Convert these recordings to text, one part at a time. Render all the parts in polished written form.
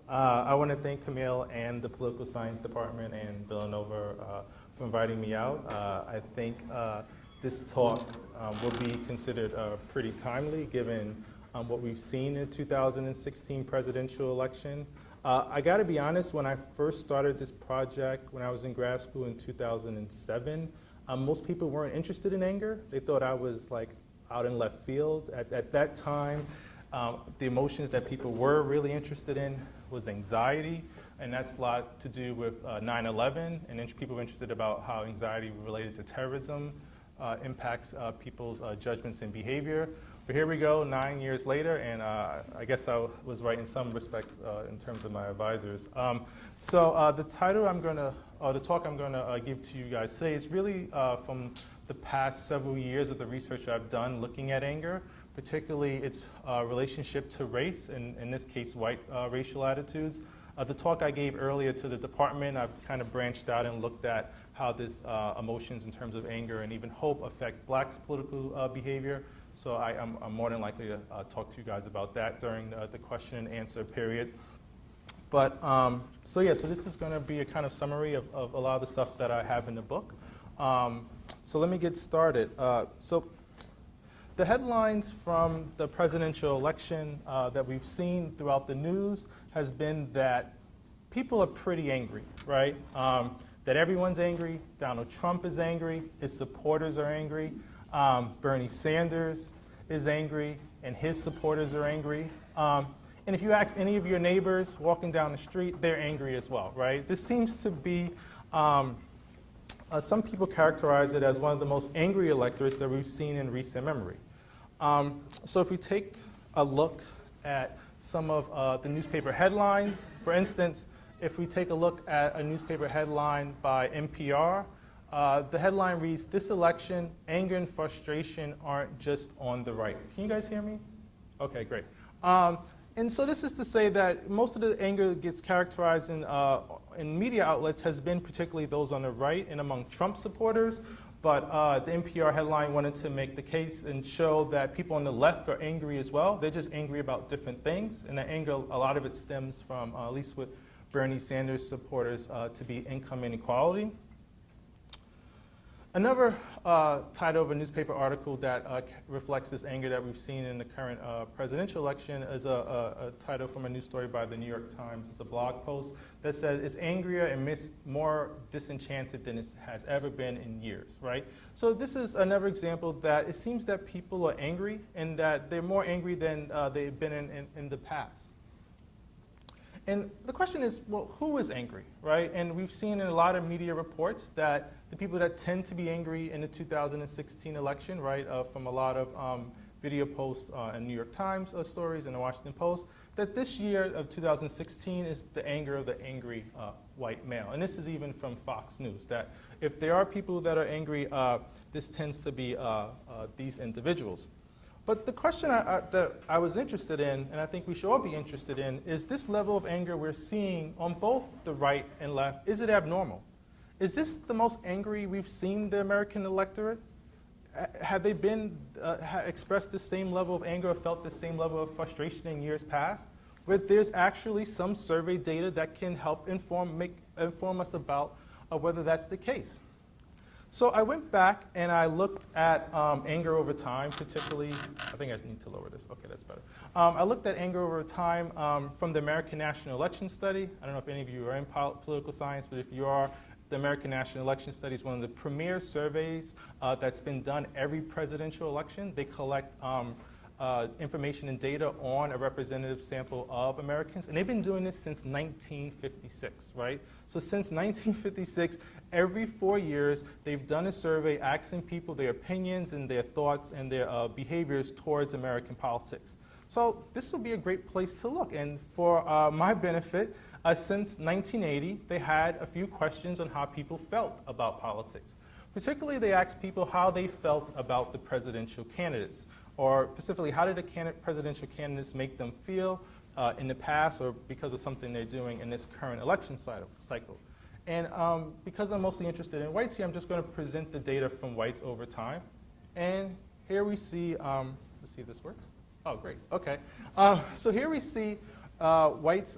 I want to thank Camille and the Political Science Department and Villanova for inviting me out. I think this talk will be considered pretty timely given what we've seen in the 2016 presidential election. I got to be honest, when I first started this project when I was in grad school in 2007, most people weren't interested in anger. They thought I was like out in left field. At that time, the emotions that people were really interested in was anxiety, and that's a lot to do with 9/11, and people were interested about how anxiety related to terrorism impacts people's judgments and behavior. But here we go, 9 years later, and I guess I was right in some respects in terms of my advisors. So the title the talk I'm going to give to you guys today is really from the past several years of the research I've done looking at anger, particularly its relationship to race, and in this case, white racial attitudes. The talk I gave earlier to the department, I've kind of branched out and looked at how this emotions in terms of anger and even hope affect blacks' political behavior. So I'm more than likely to talk to you guys about that during the question and answer period. But so this is going to be a kind of summary of a lot of the stuff that I have in the book. So let me get started. So the headlines from the presidential election that we've seen throughout the news has been that people are pretty angry, right? That everyone's angry. Donald Trump is angry. His supporters are angry. Bernie Sanders is angry, and his supporters are angry. And if you ask any of your neighbors walking down the street, they're angry as well, right? This seems to be, some people characterize it as one of the most angry electorates that we've seen in recent memory. So if we take a look at some of the newspaper headlines, for instance, if we take a look at a newspaper headline by NPR, the headline reads, "This election, anger and frustration aren't just on the right." Can you guys hear me? Okay, great. And so this is to say that most of the anger that gets characterized in media outlets has been particularly those on the right and among Trump supporters. But the NPR headline wanted to make the case and show that people on the left are angry as well. They're just angry about different things. And that anger, a lot of it stems from, at least with Bernie Sanders supporters, to be income inequality. Another title of a newspaper article that reflects this anger that we've seen in the current presidential election is a title from a news story by the New York Times. It's a blog post that says, "It's angrier and more disenchanted than it has ever been in years," right? So this is another example that it seems that people are angry and that they're more angry than they've been in the past. And the question is, well, who is angry, right? And we've seen in a lot of media reports that the people that tend to be angry in the 2016 election, right, from a lot of video posts in New York Times stories and the Washington Post, that this year of 2016 is the anger of the angry white male. And this is even from Fox News, that if there are people that are angry, this tends to be these individuals. But the question that I was interested in, and I think we should all be interested in, is this level of anger we're seeing on both the right and left, is it abnormal? Is this the most angry we've seen the American electorate? Have they been expressed the same level of anger or felt the same level of frustration in years past? Where there's actually some survey data that can help inform us about whether that's the case. So I went back and I looked at anger over time, particularly, I think I need to lower this. Okay, that's better. I looked at anger over time from the American National Election Study. I don't know if any of you are in political science, but if you are, the American National Election Study is one of the premier surveys that's been done every presidential election. They collect information and data on a representative sample of Americans, and they've been doing this since 1956, right? So since 1956, every 4 years, they've done a survey asking people their opinions and their thoughts and their behaviors towards American politics. So this will be a great place to look, and for my benefit, since 1980, they had a few questions on how people felt about politics. Particularly, they asked people how they felt about the presidential candidates, or specifically, how did the presidential candidates make them feel in the past or because of something they're doing in this current election cycle. And because I'm mostly interested in whites here, I'm just going to present the data from whites over time. And here we see, let's see if this works. Oh, great. Okay. So here we see whites'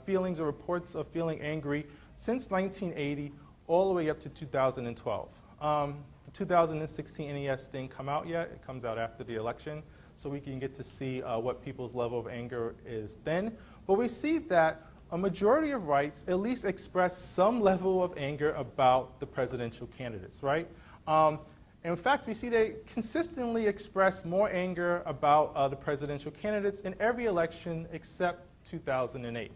feelings or reports of feeling angry since 1980 all the way up to 2012. The 2016 NES didn't come out yet. It comes out after the election, so we can get to see what people's level of anger is then. But we see that a majority of whites at least express some level of anger about the presidential candidates, right? In fact, we see they consistently express more anger about the presidential candidates in every election except 2008.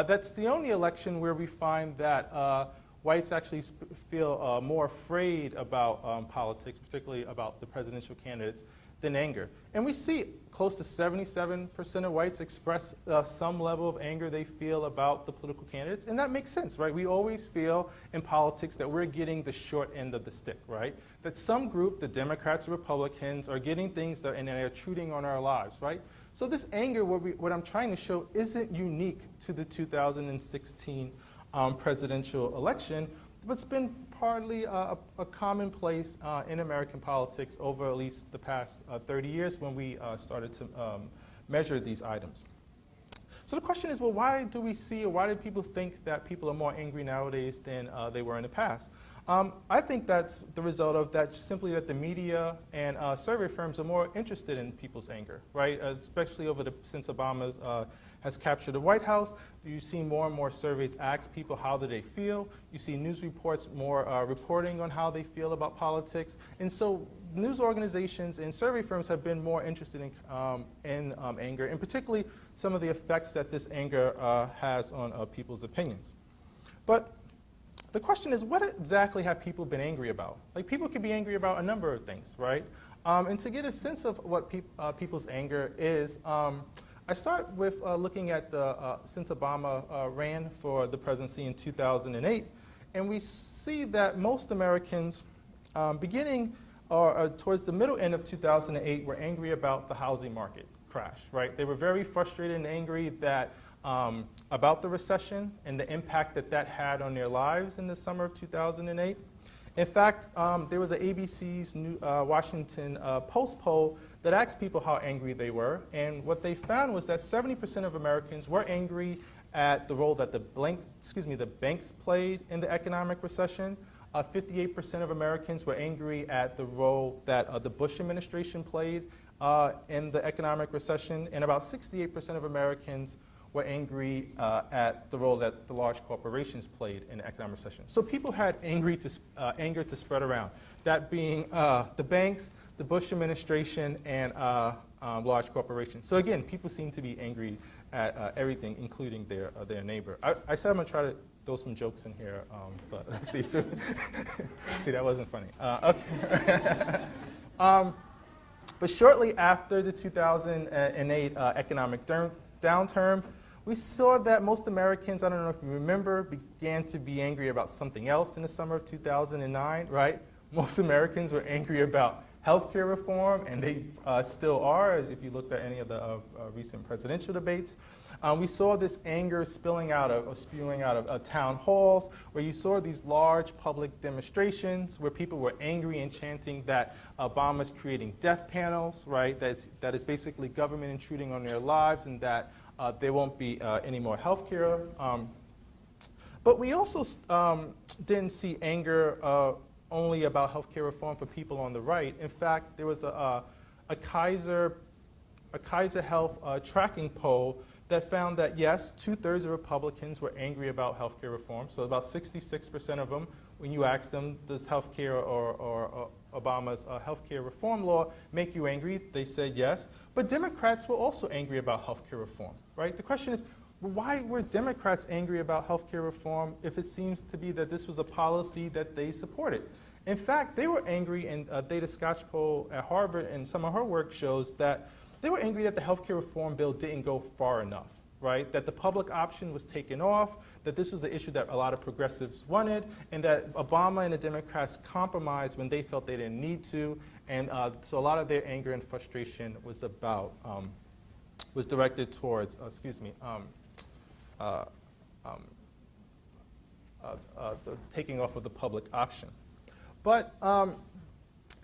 That's the only election where we find that whites actually feel more afraid about politics, particularly about the presidential candidates, than anger. And we see close to 77% of whites express some level of anger they feel about the political candidates, and that makes sense, right? We always feel in politics that we're getting the short end of the stick, right? That some group, the Democrats or Republicans, are getting things that, and they're intruding on our lives, right? So this anger, what I'm trying to show, isn't unique to the 2016 presidential election, but it's been partly a commonplace in American politics over at least the past 30 years when we started to measure these items. So the question is, well, why do we see, or why do people think that people are more angry nowadays than they were in the past? I think that's the result of that, simply that the media and survey firms are more interested in people's anger, right? Especially since Obama has captured the White House. You see more and more surveys ask people how do they feel. You see news reports more reporting on how they feel about politics. And so news organizations and survey firms have been more interested in anger, and particularly some of the effects that this anger has on people's opinions. But the question is, what exactly have people been angry about? Like, people can be angry about a number of things, right? And to get a sense of what people's anger is, I start with looking at since Obama ran for the presidency in 2008, and we see that most Americans, beginning or towards the middle end of 2008, were angry about the housing market crash, right? They were very frustrated and angry that about the recession and the impact that that had on their lives in the summer of 2008. In fact, there was an ABC's Washington Post poll that asked people how angry they were, and what they found was that 70% of Americans were angry at the role that the banks played in the economic recession. 58% of Americans were angry at the role that the Bush administration played in the economic recession, and about 68% of Americans were angry at the role that the large corporations played in the economic recession. So people had anger to spread around, that being the banks, the Bush administration, and large corporations. So again, people seem to be angry at everything, including their neighbor. I said I'm going to try to throw some jokes in here, but let's see. See, that wasn't funny. Okay. But shortly after the 2008 economic downturn, we saw that most Americans, I don't know if you remember, began to be angry about something else in the summer of 2009, right? Most Americans were angry about healthcare reform, and they still are, if you looked at any of the recent presidential debates. We saw this anger spewing out of town halls, where you saw these large public demonstrations where people were angry and chanting that Obama's creating death panels, right? That is basically government intruding on their lives, and that there won't be any more health care. But we also didn't see anger only about health care reform for people on the right. In fact, there was a Kaiser Health tracking poll that found that, yes, 2/3 of Republicans were angry about health care reform. So about 66% of them, when you asked them, does health care or Obama's health care reform law make you angry? They said yes. But Democrats were also angry about health care reform, right? The question is, why were Democrats angry about health care reform if it seems to be that this was a policy that they supported? In fact, they were angry, and Data Scotch poll at Harvard and some of her work shows that they were angry that the health care reform bill didn't go far enough, right? That the public option was taken off, that this was an issue that a lot of progressives wanted, and that Obama and the Democrats compromised when they felt they didn't need to. And so a lot of their anger and frustration was directed towards, the taking off of the public option. But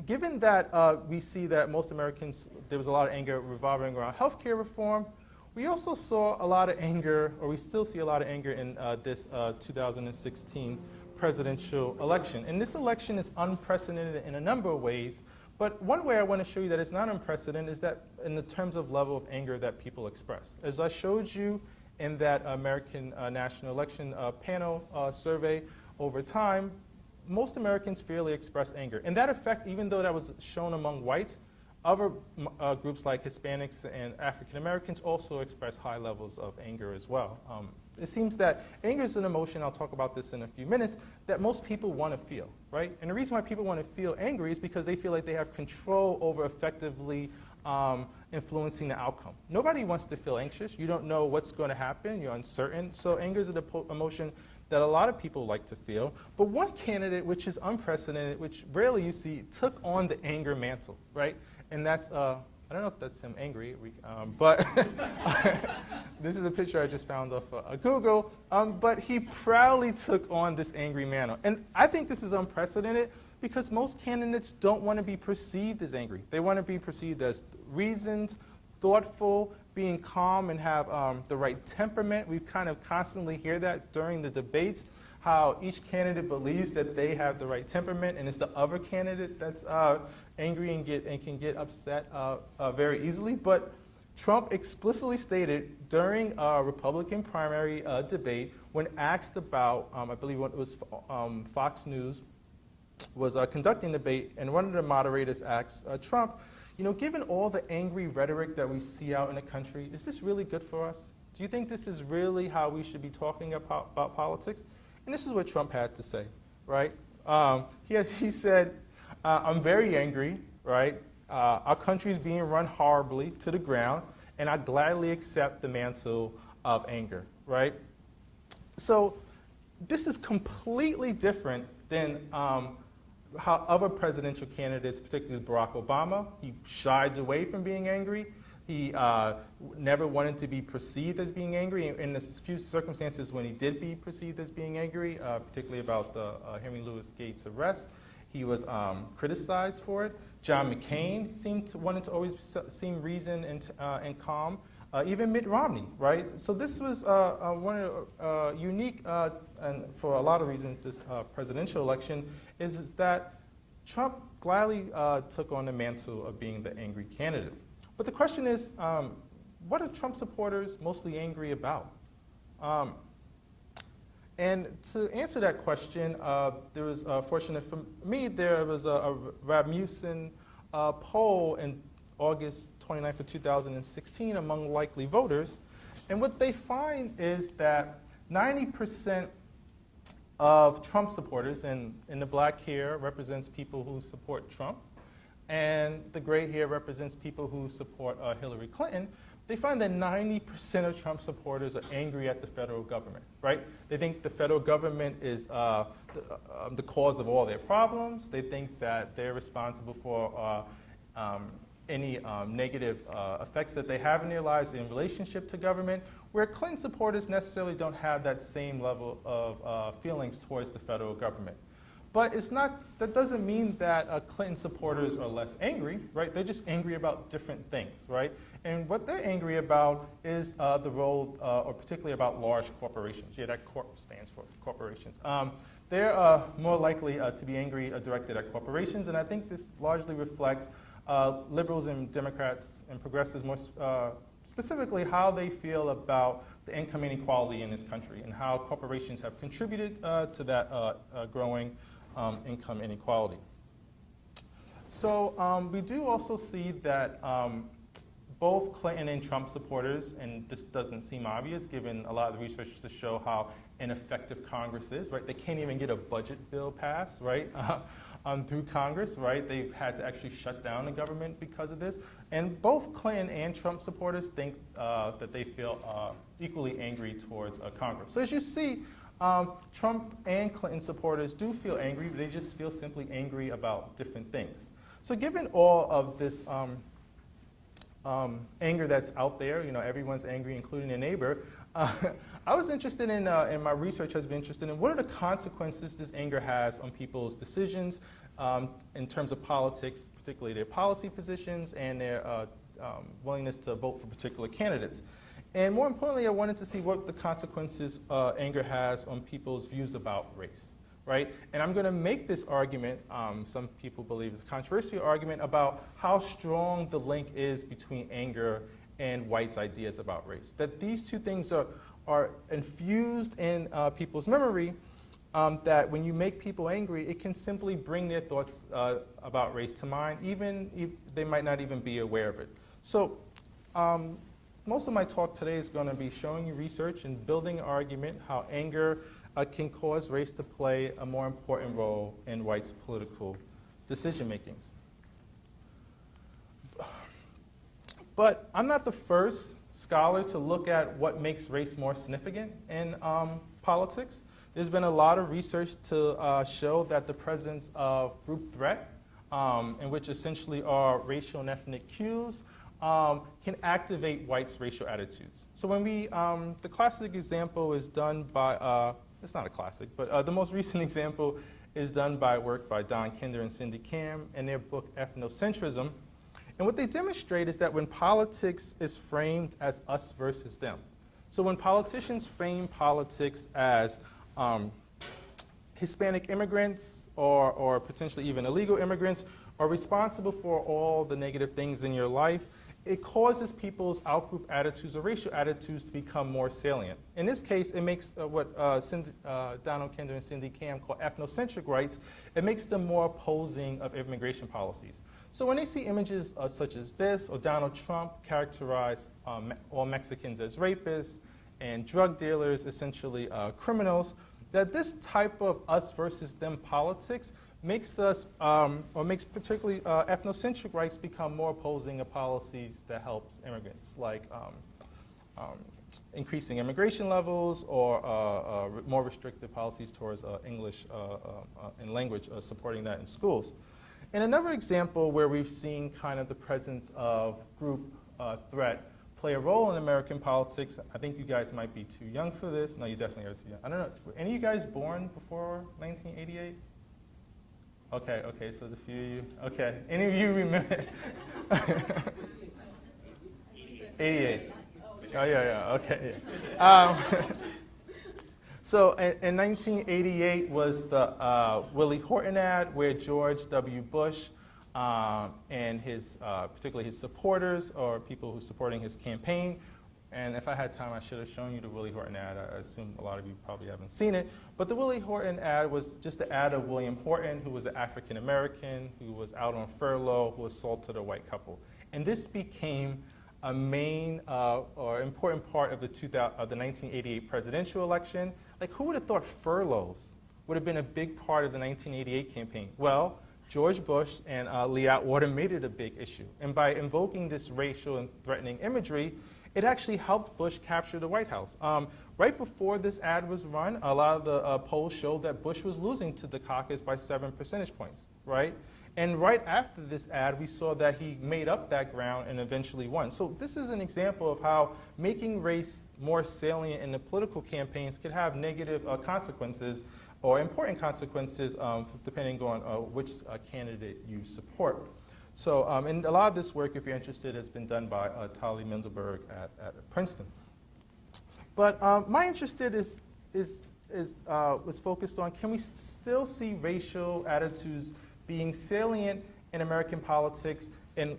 given that we see that most Americans, there was a lot of anger revolving around health care reform, We also saw a lot of anger, or we still see a lot of anger in this 2016 presidential election. And this election is unprecedented in a number of ways, but one way I want to show you that it's not unprecedented is that in the terms of level of anger that people express. As I showed you in that American National Election panel survey over time, most Americans fairly express anger. And that effect, even though that was shown among whites, other groups like Hispanics and African Americans also express high levels of anger as well. It seems that anger is an emotion, I'll talk about this in a few minutes, that most people want to feel, right? And the reason why people want to feel angry is because they feel like they have control over effectively influencing the outcome. Nobody wants to feel anxious. You don't know what's going to happen. You're uncertain. So anger is an emotion that a lot of people like to feel. But one candidate, which is unprecedented, which rarely you see, took on the anger mantle, right? And that's, I don't know if that's him angry, but this is a picture I just found off Google. But he proudly took on this angry mantle. And I think this is unprecedented because most candidates don't want to be perceived as angry. They want to be perceived as reasoned, thoughtful, being calm, and have the right temperament. We kind of constantly hear that during the debates, how each candidate believes that they have the right temperament, and it's the other candidate that's angry and can get upset very easily. But Trump explicitly stated during a Republican primary debate, when asked about, I believe it was Fox News, was conducting the debate, and one of the moderators asked Trump, you know, given all the angry rhetoric that we see out in the country, is this really good for us? Do you think this is really how we should be talking about politics? And this is what Trump had to say, right? He said, I'm very angry, right? Our country's being run horribly to the ground, and I gladly accept the mantle of anger, right? So this is completely different than how other presidential candidates, particularly Barack Obama, he shied away from being angry. He never wanted to be perceived as being angry. In the few circumstances when he did be perceived as being angry, particularly about the Henry Louis Gates arrest, he was criticized for it. John McCain wanted to always seem reasoned and calm. Even Mitt Romney, right? So this was one of unique, and for a lot of reasons, this presidential election, is that Trump gladly took on the mantle of being the angry candidate. But the question is, what are Trump supporters mostly angry about? And to answer that question, there was, fortunate for me, there was a Rasmussen poll in August 29th of 2016 among likely voters. And what they find is that 90% of Trump supporters, and the black hair represents people who support Trump, and the gray hair represents people who support Hillary Clinton, they find that 90% of Trump supporters are angry at the federal government, right? They think the federal government is the cause of all their problems. They think that they're responsible for any negative effects that they have in their lives in relationship to government, where Clinton supporters necessarily don't have that same level of feelings towards the federal government. But it's not, that doesn't mean that Clinton supporters are less angry, right? They're just angry about different things, right? And what they're angry about is the role, or particularly about large corporations. Yeah, that corp stands for corporations. They're more likely to be angry directed at corporations, and I think this largely reflects liberals and Democrats and progressives, more specifically how they feel about the income inequality in this country and how corporations have contributed to that growing income inequality. So we do also see that both Clinton and Trump supporters, and this doesn't seem obvious given a lot of the research to show how ineffective Congress is, right? They can't even get a budget bill passed, right? Through Congress, right? They've had to actually shut down the government because of this. And both Clinton and Trump supporters think that they feel equally angry towards Congress. So as you see, Trump and Clinton supporters do feel angry, but they just feel simply angry about different things. So given all of this anger that's out there, you know, everyone's angry, including their neighbor, I was interested in, and my research has been interested in, what are the consequences this anger has on people's decisions in terms of politics, particularly their policy positions and their willingness to vote for particular candidates. And more importantly, I wanted to see what the consequences anger has on people's views about race, right? And I'm going to make this argument, some people believe it's a controversial argument, about how strong the link is between anger and whites' ideas about race. That these two things are infused in people's memory, that when you make people angry, it can simply bring their thoughts about race to mind, even if they might not even be aware of it. So most of my talk today is going to be showing you research and building an argument how anger can cause race to play a more important role in whites' political decision makings. But I'm not the first scholar to look at what makes race more significant in politics. There's been a lot of research to show that the presence of group threat, in which essentially are racial and ethnic cues, can activate whites' racial attitudes. So when we, the classic example is done by, it's not a classic, but the most recent example is done by work by Don Kinder and Cindy Kam in their book Ethnocentrism. And what they demonstrate is that when politics is framed as us versus them, so when politicians frame politics as Hispanic immigrants or potentially even illegal immigrants are responsible for all the negative things in your life, it causes people's outgroup attitudes or racial attitudes to become more salient. In this case, it makes what Donald Kinder and Cindy Kam call ethnocentric rights, it makes them more opposing of immigration policies. So when they see images such as this, or Donald Trump characterize all Mexicans as rapists and drug dealers, essentially criminals, that this type of us versus them politics makes us, or makes particularly ethnocentric rights become more opposing of policies that helps immigrants, like increasing immigration levels or more restrictive policies towards English and language, supporting that in schools. And another example where we've seen kind of the presence of group threat play a role in American politics, I think you guys might be too young for this. No, you definitely are too young. I don't know, were any of you guys born before 1988? Okay, okay, so there's a few of you. Okay, any of you remember? 88. Oh, yeah, okay, yeah. So in 1988 was the Willie Horton ad where George W. Bush and his, particularly his supporters or people who were supporting his campaign. And if I had time, I should have shown you the Willie Horton ad. I assume a lot of you probably haven't seen it. But the Willie Horton ad was just the ad of William Horton, who was an African American, who was out on furlough, who assaulted a white couple. And this became a main or important part of the 1988 presidential election. Like, who would have thought furloughs would have been a big part of the 1988 campaign? Well, George Bush and Lee Atwater made it a big issue. And by invoking this racial and threatening imagery, it actually helped Bush capture the White House. Right before this ad was run, a lot of the polls showed that Bush was losing to Dukakis by 7 percentage points, right? And right after this ad, we saw that he made up that ground and eventually won. So this is an example of how making race more salient in the political campaigns could have negative consequences or important consequences depending on which candidate you support. So and a lot of this work, if you're interested, has been done by Tali Mendelberg at Princeton. But my interest was focused on, can we still see racial attitudes being salient in American politics in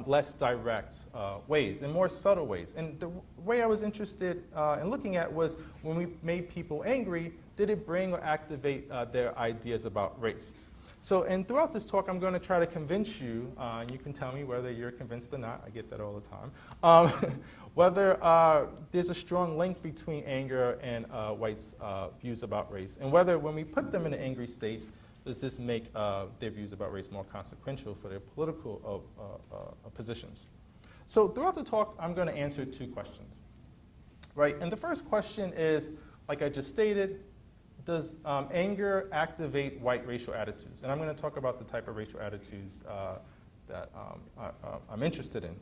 less direct ways, in more subtle ways? And the way I was interested in looking at was when we made people angry, did it bring or activate their ideas about race? So, and throughout this talk, I'm going to try to convince you, you can tell me whether you're convinced or not, I get that all the time, whether there's a strong link between anger and whites' views about race, and whether when we put them in an angry state, does this make their views about race more consequential for their political positions? So throughout the talk, I'm going to answer 2 questions, right? And the first question is, like I just stated, does anger activate white racial attitudes? And I'm going to talk about the type of racial attitudes that I'm interested in.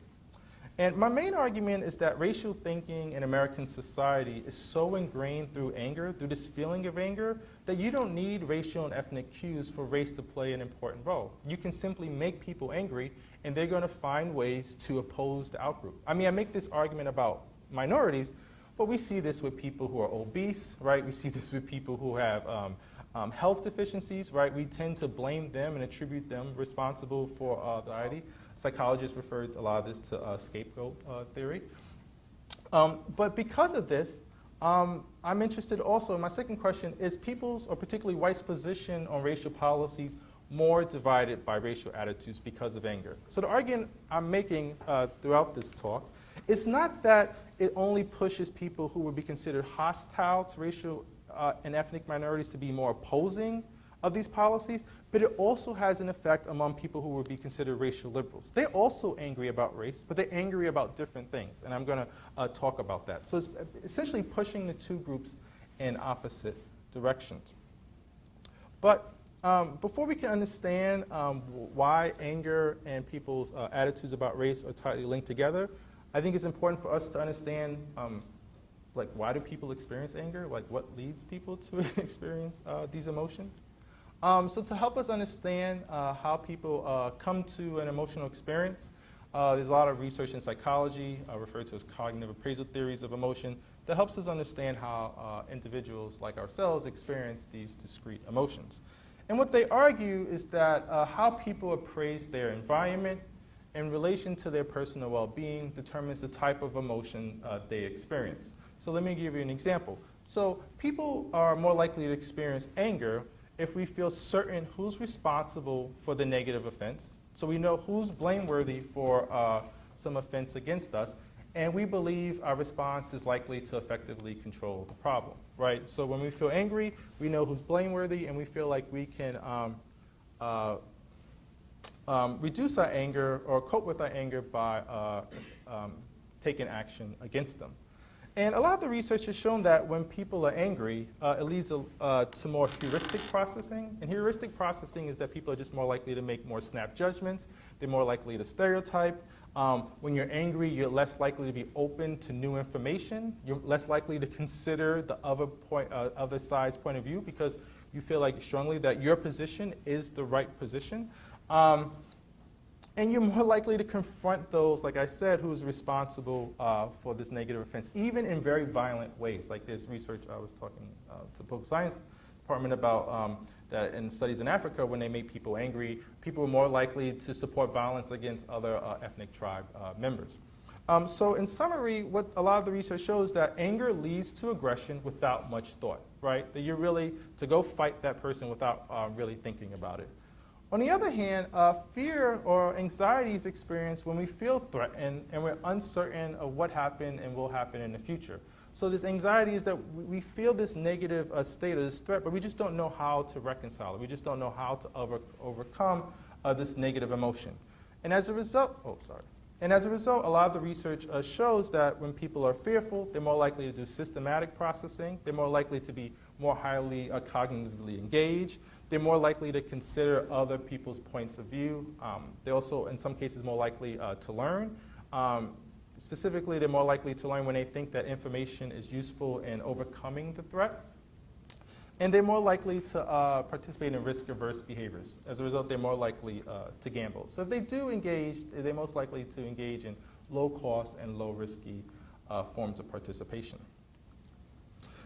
And my main argument is that racial thinking in American society is so ingrained through anger, through this feeling of anger, that you don't need racial and ethnic cues for race to play an important role. You can simply make people angry, and they're going to find ways to oppose the outgroup. I mean, I make this argument about minorities, but we see this with people who are obese, right? We see this with people who have health deficiencies, right? We tend to blame them and attribute them responsible for anxiety. Psychologists refer a lot of this to scapegoat theory. But because of this, I'm interested also, my second question, is people's, or particularly whites' position on racial policies more divided by racial attitudes because of anger? So the argument I'm making throughout this talk is not that it only pushes people who would be considered hostile to racial and ethnic minorities to be more opposing of these policies, but it also has an effect among people who would be considered racial liberals. They're also angry about race, but they're angry about different things, and I'm going to talk about that. So it's essentially pushing the two groups in opposite directions. But before we can understand why anger and people's attitudes about race are tightly linked together, I think it's important for us to understand like, why do people experience anger? Like, what leads people to experience these emotions? So to help us understand how people come to an emotional experience, there's a lot of research in psychology, referred to as cognitive appraisal theories of emotion, that helps us understand how individuals like ourselves experience these discrete emotions. And what they argue is that how people appraise their environment in relation to their personal well-being determines the type of emotion they experience. So let me give you an example. So people are more likely to experience anger if we feel certain who's responsible for the negative offense. So we know who's blameworthy for some offense against us, and we believe our response is likely to effectively control the problem, right? So when we feel angry, we know who's blameworthy, and we feel like we can reduce our anger or cope with our anger by taking action against them. And a lot of the research has shown that when people are angry, it leads to more heuristic processing. And heuristic processing is that people are just more likely to make more snap judgments. They're more likely to stereotype. When you're angry, you're less likely to be open to new information. You're less likely to consider the other side's point of view because you feel like strongly that your position is the right position. And you're more likely to confront those, like I said, who's responsible for this negative offense, even in very violent ways. Like there's research I was talking to the political science department about that in studies in Africa, when they make people angry, people are more likely to support violence against other ethnic tribe members. So in summary, what a lot of the research shows that anger leads to aggression without much thought, right? That you're really to go fight that person without really thinking about it. On the other hand, fear or anxiety is experienced when we feel threatened and we're uncertain of what happened and will happen in the future. So this anxiety is that we feel this negative state or this threat, but we just don't know how to reconcile it. We just don't know how to overcome this negative emotion. And as a result, a lot of the research shows that when people are fearful, they're more likely to do systematic processing. They're more likely to be more highly cognitively engaged. They're more likely to consider other people's points of view. They're also, in some cases, more likely to learn. Specifically, they're more likely to learn when they think that information is useful in overcoming the threat. And they're more likely to participate in risk-averse behaviors. As a result, they're more likely to gamble. So if they do engage, they're most likely to engage in low-cost and low-risky forms of participation.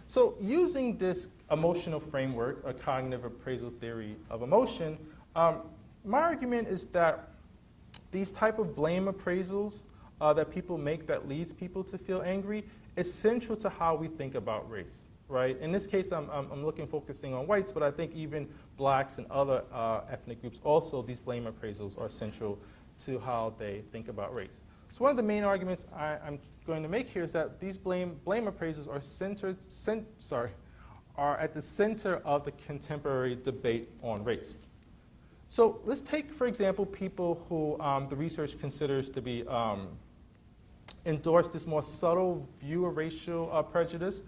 So using this emotional framework, a cognitive appraisal theory of emotion, my argument is that these type of blame appraisals that people make that leads people to feel angry is central to how we think about race, right? In this case, I'm focusing on whites, but I think even blacks and other ethnic groups also, these blame appraisals are central to how they think about race. So one of the main arguments I'm going to make here is that these blame appraisals are at the center of the contemporary debate on race. So let's take, for example, people who the research considers to be endorse this more subtle view of racial prejudice.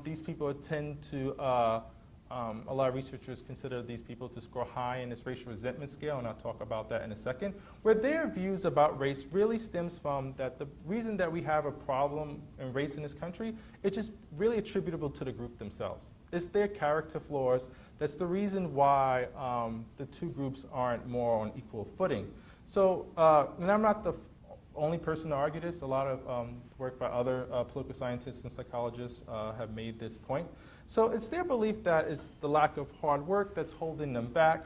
These people tend to, a lot of researchers consider these people to score high in this racial resentment scale, and I'll talk about that in a second, where their views about race really stems from that the reason that we have a problem in race in this country is just really attributable to the group themselves. It's their character flaws. That's the reason why the two groups aren't more on equal footing. So, and I'm not the only person to argue this. A lot of work by other political scientists and psychologists have made this point. So it's their belief that it's the lack of hard work that's holding them back,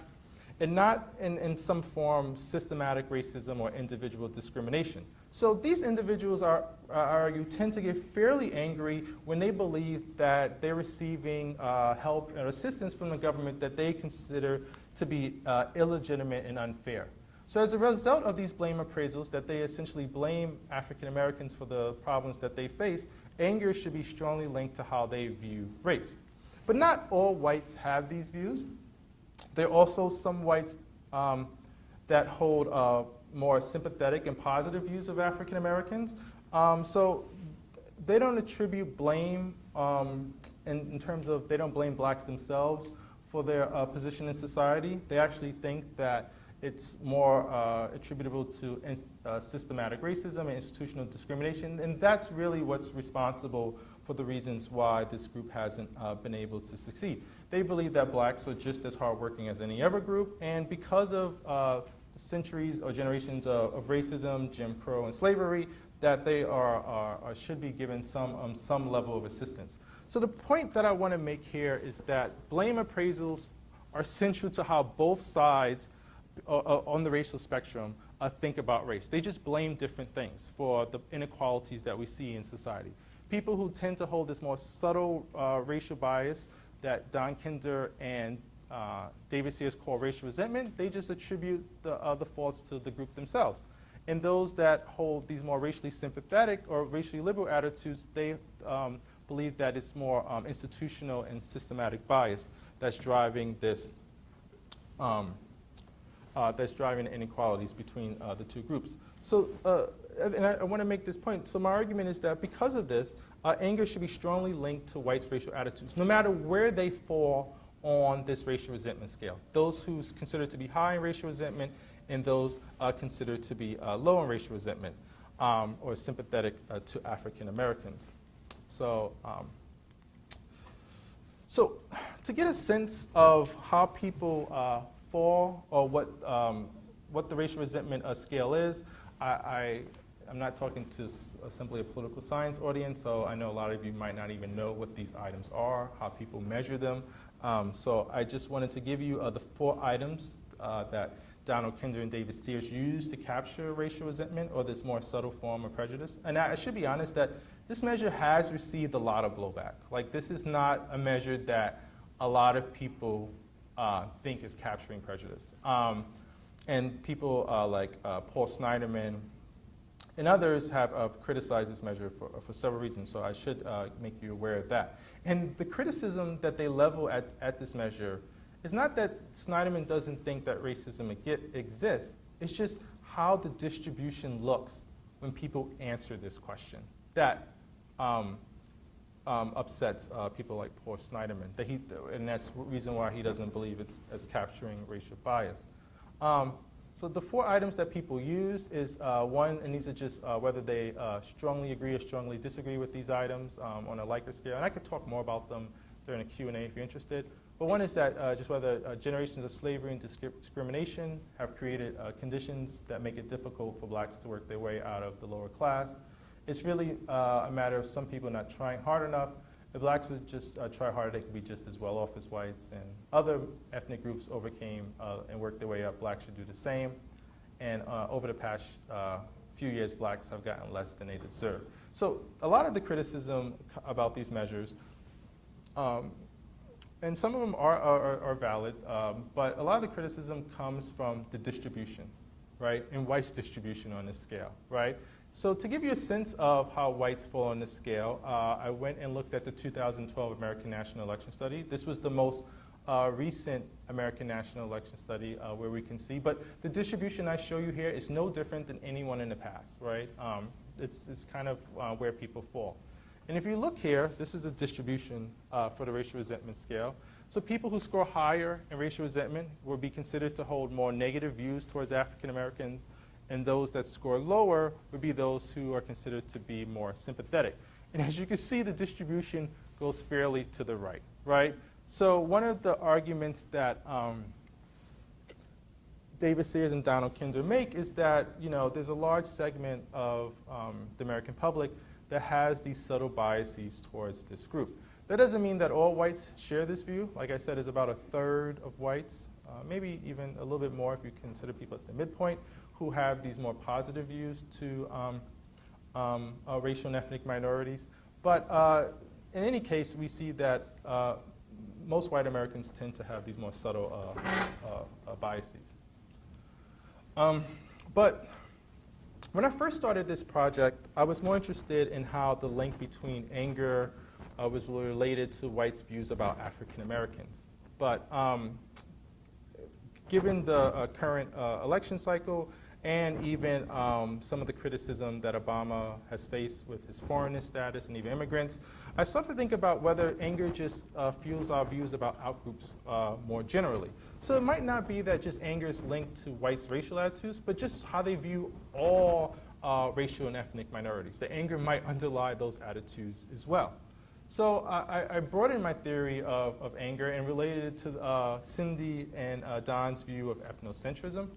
and not in some form systematic racism or individual discrimination. So these individuals tend to get fairly angry when they believe that they're receiving help and assistance from the government that they consider to be illegitimate and unfair. So as a result of these blame appraisals, that they essentially blame African Americans for the problems that they face, anger should be strongly linked to how they view race. But not all whites have these views. There are also some whites that hold more sympathetic and positive views of African Americans. So they don't attribute blame in terms of, they don't blame blacks themselves for their position in society. They actually think that it's more attributable to systematic racism and institutional discrimination, and that's really what's responsible for the reasons why this group hasn't been able to succeed. They believe that blacks are just as hardworking as any other group, and because of centuries or generations of racism, Jim Crow, and slavery, that they should be given some level of assistance. So the point that I want to make here is that blame appraisals are central to how both sides on the racial spectrum think about race. They just blame different things for the inequalities that we see in society. People who tend to hold this more subtle racial bias that Don Kinder and David Sears call racial resentment, they just attribute the faults to the group themselves. And those that hold these more racially sympathetic or racially liberal attitudes, they believe that it's more institutional and systematic bias that's driving this that's driving inequalities between the two groups. So, and I want to make this point. So my argument is that because of this, anger should be strongly linked to whites' racial attitudes, no matter where they fall on this racial resentment scale. Those who's considered to be high in racial resentment and those considered to be low in racial resentment or sympathetic to African Americans. So, so to get a sense of how people fall or what the racial resentment scale is, I'm not talking to simply a political science audience, so I know a lot of you might not even know what these items are, how people measure them. So I just wanted to give you the 4 items that Donald Kinder and David Sears used to capture racial resentment or this more subtle form of prejudice. And I should be honest that this measure has received a lot of blowback. Like, this is not a measure that a lot of people think is capturing prejudice. And people like Paul Snyderman and others have criticized this measure for several reasons, so I should make you aware of that. And the criticism that they level at this measure is not that Snyderman doesn't think that racism exists, it's just how the distribution looks when people answer this question. That upsets people like Paul Snyderman, and that's the reason why he doesn't believe it's as capturing racial bias. So the 4 items that people use is one, and these are just whether they strongly agree or strongly disagree with these items on a Likert scale, and I could talk more about them during a Q&A if you're interested. But one is that just whether generations of slavery and discrimination have created conditions that make it difficult for blacks to work their way out of the lower class. It's really a matter of some people not trying hard enough. If blacks would just try harder, they could be just as well off as whites. And other ethnic groups overcame and worked their way up. Blacks should do the same. And over the past few years, blacks have gotten less than they deserve. So a lot of the criticism about these measures, and some of them are valid, but a lot of the criticism comes from the distribution, right? And whites' distribution on this scale, right? So to give you a sense of how whites fall on this scale, I went and looked at the 2012 American National Election Study. This was the most recent American National Election Study where we can see, but the distribution I show you here is no different than any one in the past, right? It's kind of where people fall. And if you look here, this is a distribution for the racial resentment scale. So people who score higher in racial resentment will be considered to hold more negative views towards African Americans, and those that score lower would be those who are considered to be more sympathetic. And as you can see, the distribution goes fairly to the right, right? So one of the arguments that David Sears and Donald Kinder make is that, you know, there's a large segment of the American public that has these subtle biases towards this group. That doesn't mean that all whites share this view. Like I said, it's about a third of whites, maybe even a little bit more if you consider people at the midpoint, who have these more positive views to racial and ethnic minorities. But in any case, we see that most white Americans tend to have these more subtle biases. But when I first started this project, I was more interested in how the link between anger was related to whites' views about African Americans. But given the current election cycle and even some of the criticism that Obama has faced with his foreignness status and even immigrants, I started to think about whether anger just fuels our views about outgroups more generally. So it might not be that just anger is linked to whites' racial attitudes, but just how they view all racial and ethnic minorities. The anger might underlie those attitudes as well. So I broadened my theory of anger and related it to Cindy and Don's view of ethnocentrism.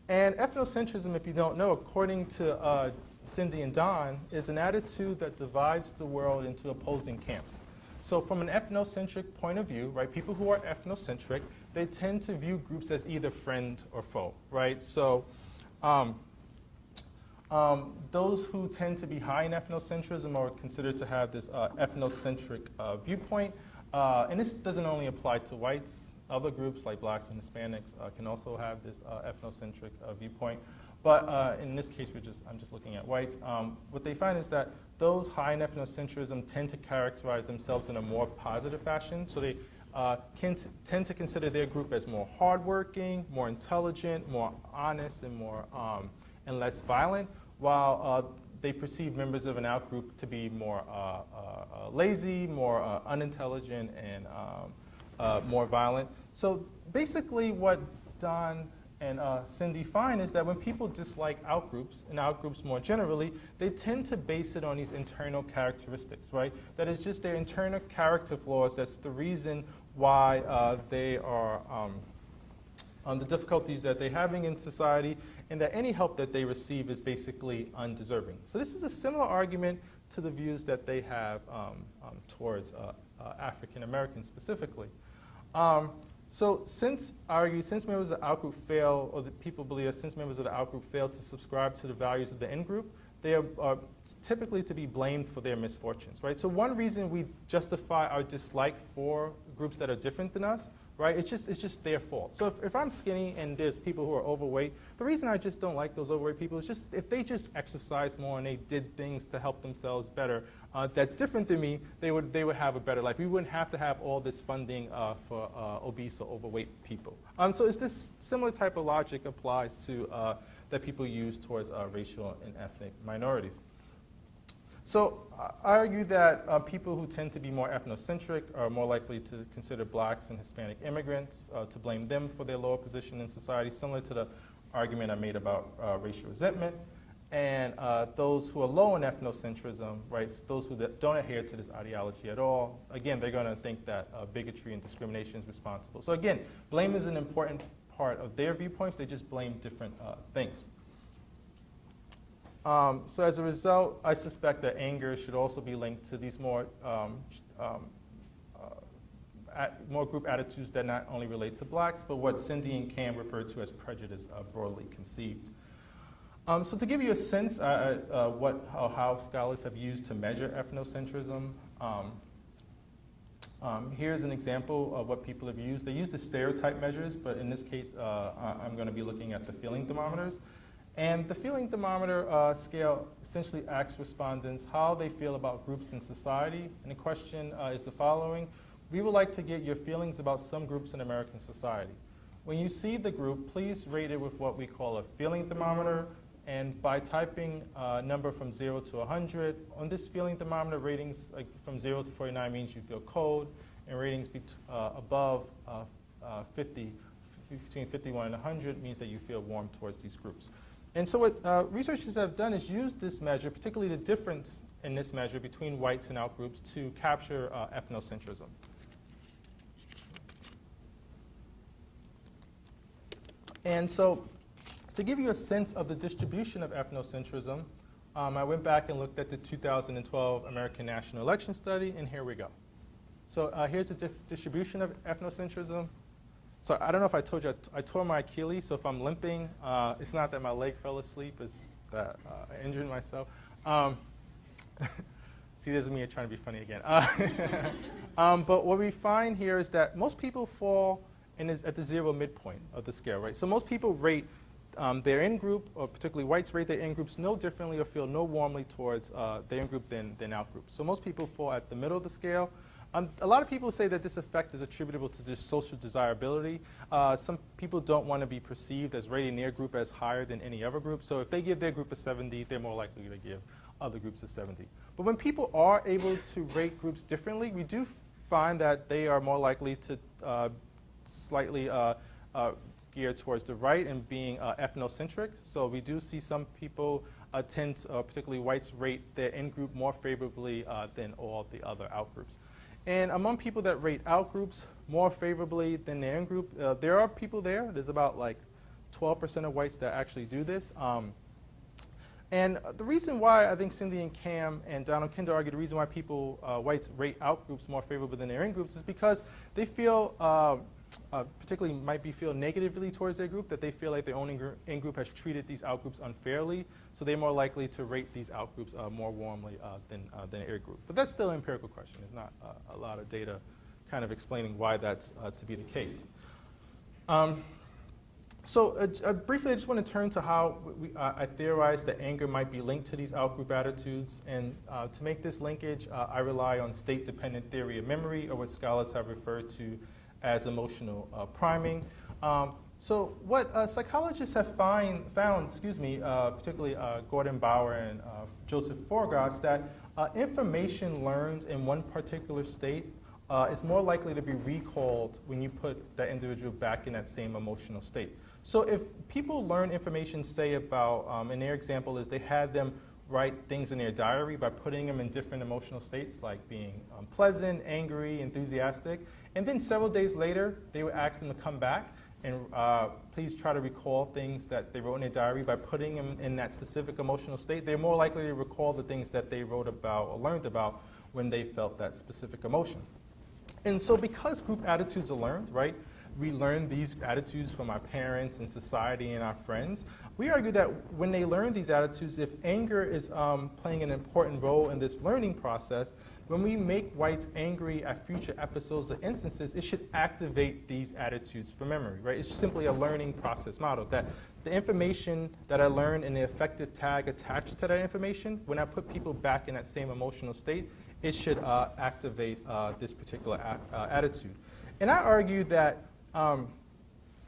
And ethnocentrism, if you don't know, according to Cindy and Don, is an attitude that divides the world into opposing camps. So from an ethnocentric point of view, right, people who are ethnocentric, they tend to view groups as either friend or foe, right? So those who tend to be high in ethnocentrism are considered to have this ethnocentric viewpoint. And this doesn't only apply to whites. Other groups like blacks and Hispanics can also have this ethnocentric viewpoint. But in this case, I'm just looking at whites. What they find is that those high in ethnocentrism tend to characterize themselves in a more positive fashion. So they tend to consider their group as more hardworking, more intelligent, more honest, and more and less violent, while they perceive members of an outgroup to be more lazy, more unintelligent, and more violent. So basically what Don and Cindy find is that when people dislike outgroups, and outgroups more generally, they tend to base it on these internal characteristics, right? That is just their internal character flaws. That's the reason why they are the difficulties that they're having in society, and that any help that they receive is basically undeserving. So this is a similar argument to the views that they have towards African Americans specifically. So since members of the outgroup fail, or the people believe that since members of the outgroup fail to subscribe to the values of the in-group, they are typically to be blamed for their misfortunes, right? So one reason we justify our dislike for groups that are different than us, right? It's just their fault. So if I'm skinny and there's people who are overweight, the reason I just don't like those overweight people is just if they just exercised more and they did things to help themselves better, that's different than me, they would have a better life. We wouldn't have to have all this funding for obese or overweight people. So it's this similar type of logic applies to that people use towards racial and ethnic minorities. So I argue that people who tend to be more ethnocentric are more likely to consider blacks and Hispanic immigrants, to blame them for their lower position in society, similar to the argument I made about racial resentment. And those who are low in ethnocentrism, right, those who don't adhere to this ideology at all, again, they're going to think that bigotry and discrimination is responsible. So again, blame is an important part of their viewpoints. They just blame different things. So as a result, I suspect that anger should also be linked to these more group attitudes that not only relate to blacks, but what Cindy and Cam refer to as prejudice broadly conceived. So to give you a sense how scholars have used to measure ethnocentrism, here's an example of what people have used. They use the stereotype measures, but in this case, I'm going to be looking at the feeling thermometers. And the feeling thermometer scale essentially asks respondents how they feel about groups in society. And the question is the following. We would like to get your feelings about some groups in American society. When you see the group, please rate it with what we call a feeling thermometer. And by typing a number from 0 to 100, on this feeling thermometer, ratings from 0 to 49 means you feel cold, and ratings above 50, between 51 and 100 means that you feel warm towards these groups. And so what researchers have done is used this measure, particularly the difference in this measure between whites and outgroups, to capture ethnocentrism. And so to give you a sense of the distribution of ethnocentrism, I went back and looked at the 2012 American National Election Study, and here we go. So here's the distribution of ethnocentrism. So I don't know if I told you, I tore my Achilles, so if I'm limping, it's not that my leg fell asleep, it's that I injured myself. See, this is me trying to be funny again. But what we find here is that most people fall at the zero midpoint of the scale, right? So most people rate their in-group, or particularly whites rate their in-groups no differently or feel no warmly towards their in-group than out-groups. So most people fall at the middle of the scale. A lot of people say that this effect is attributable to just social desirability. Some people don't want to be perceived as rating their group as higher than any other group. So if they give their group a 70, they're more likely to give other groups a 70. But when people are able to rate groups differently, we do find that they are more likely to slightly gear towards the right and being ethnocentric. So we do see some people tend to, particularly whites, rate their in-group more favorably than all the other out-groups. And among people that rate out-groups more favorably than their in-group, there are people there. There's about like 12% of whites that actually do this. And the reason why I think Cindy and Cam and Donald Kinder argue the reason why people, whites, rate out-groups more favorably than their in-groups is because they feel, particularly feel negatively towards their group, that they feel like their own in-group has treated these out-groups unfairly, so they're more likely to rate these out-groups more warmly than their group. But that's still an empirical question. There's not a lot of data kind of explaining why that's to be the case. So briefly, I just want to turn to how I theorize that anger might be linked to these out-group attitudes. And to make this linkage, I rely on state-dependent theory of memory, or what scholars have referred to as emotional priming. So what psychologists have found, particularly Gordon Bauer and Joseph Forgas, that information learned in one particular state is more likely to be recalled when you put that individual back in that same emotional state. So if people learn information, say about, in their example is they had them write things in their diary by putting them in different emotional states, like being pleasant, angry, enthusiastic, and then several days later, they would ask them to come back and please try to recall things that they wrote in their diary by putting them in that specific emotional state. They're more likely to recall the things that they wrote about or learned about when they felt that specific emotion. And so because group attitudes are learned, right, we learn these attitudes from our parents and society and our friends, we argue that when they learn these attitudes, if anger is playing an important role in this learning process, when we make whites angry at future episodes or instances, it should activate these attitudes for memory, right? It's simply a learning process model, that the information that I learned and the effective tag attached to that information, when I put people back in that same emotional state, it should activate this particular attitude. And I argue that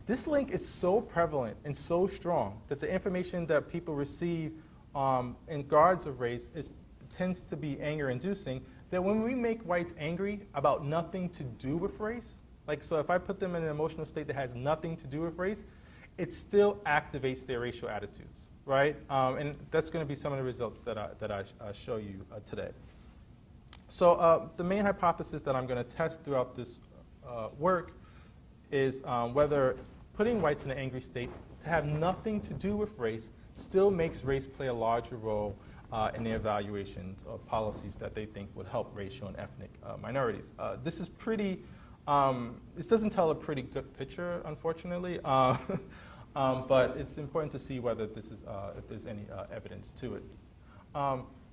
this link is so prevalent and so strong that the information that people receive in regards of race tends to be anger-inducing, that when we make whites angry about nothing to do with race, like so if I put them in an emotional state that has nothing to do with race, it still activates their racial attitudes, right? And that's going to be some of the results that I show you today. So the main hypothesis that I'm going to test throughout this work is whether putting whites in an angry state to have nothing to do with race still makes race play a larger role in their evaluations of policies that they think would help racial and ethnic minorities. This is pretty, this doesn't tell a pretty good picture, unfortunately, but it's important to see whether this is, if there's any evidence to it.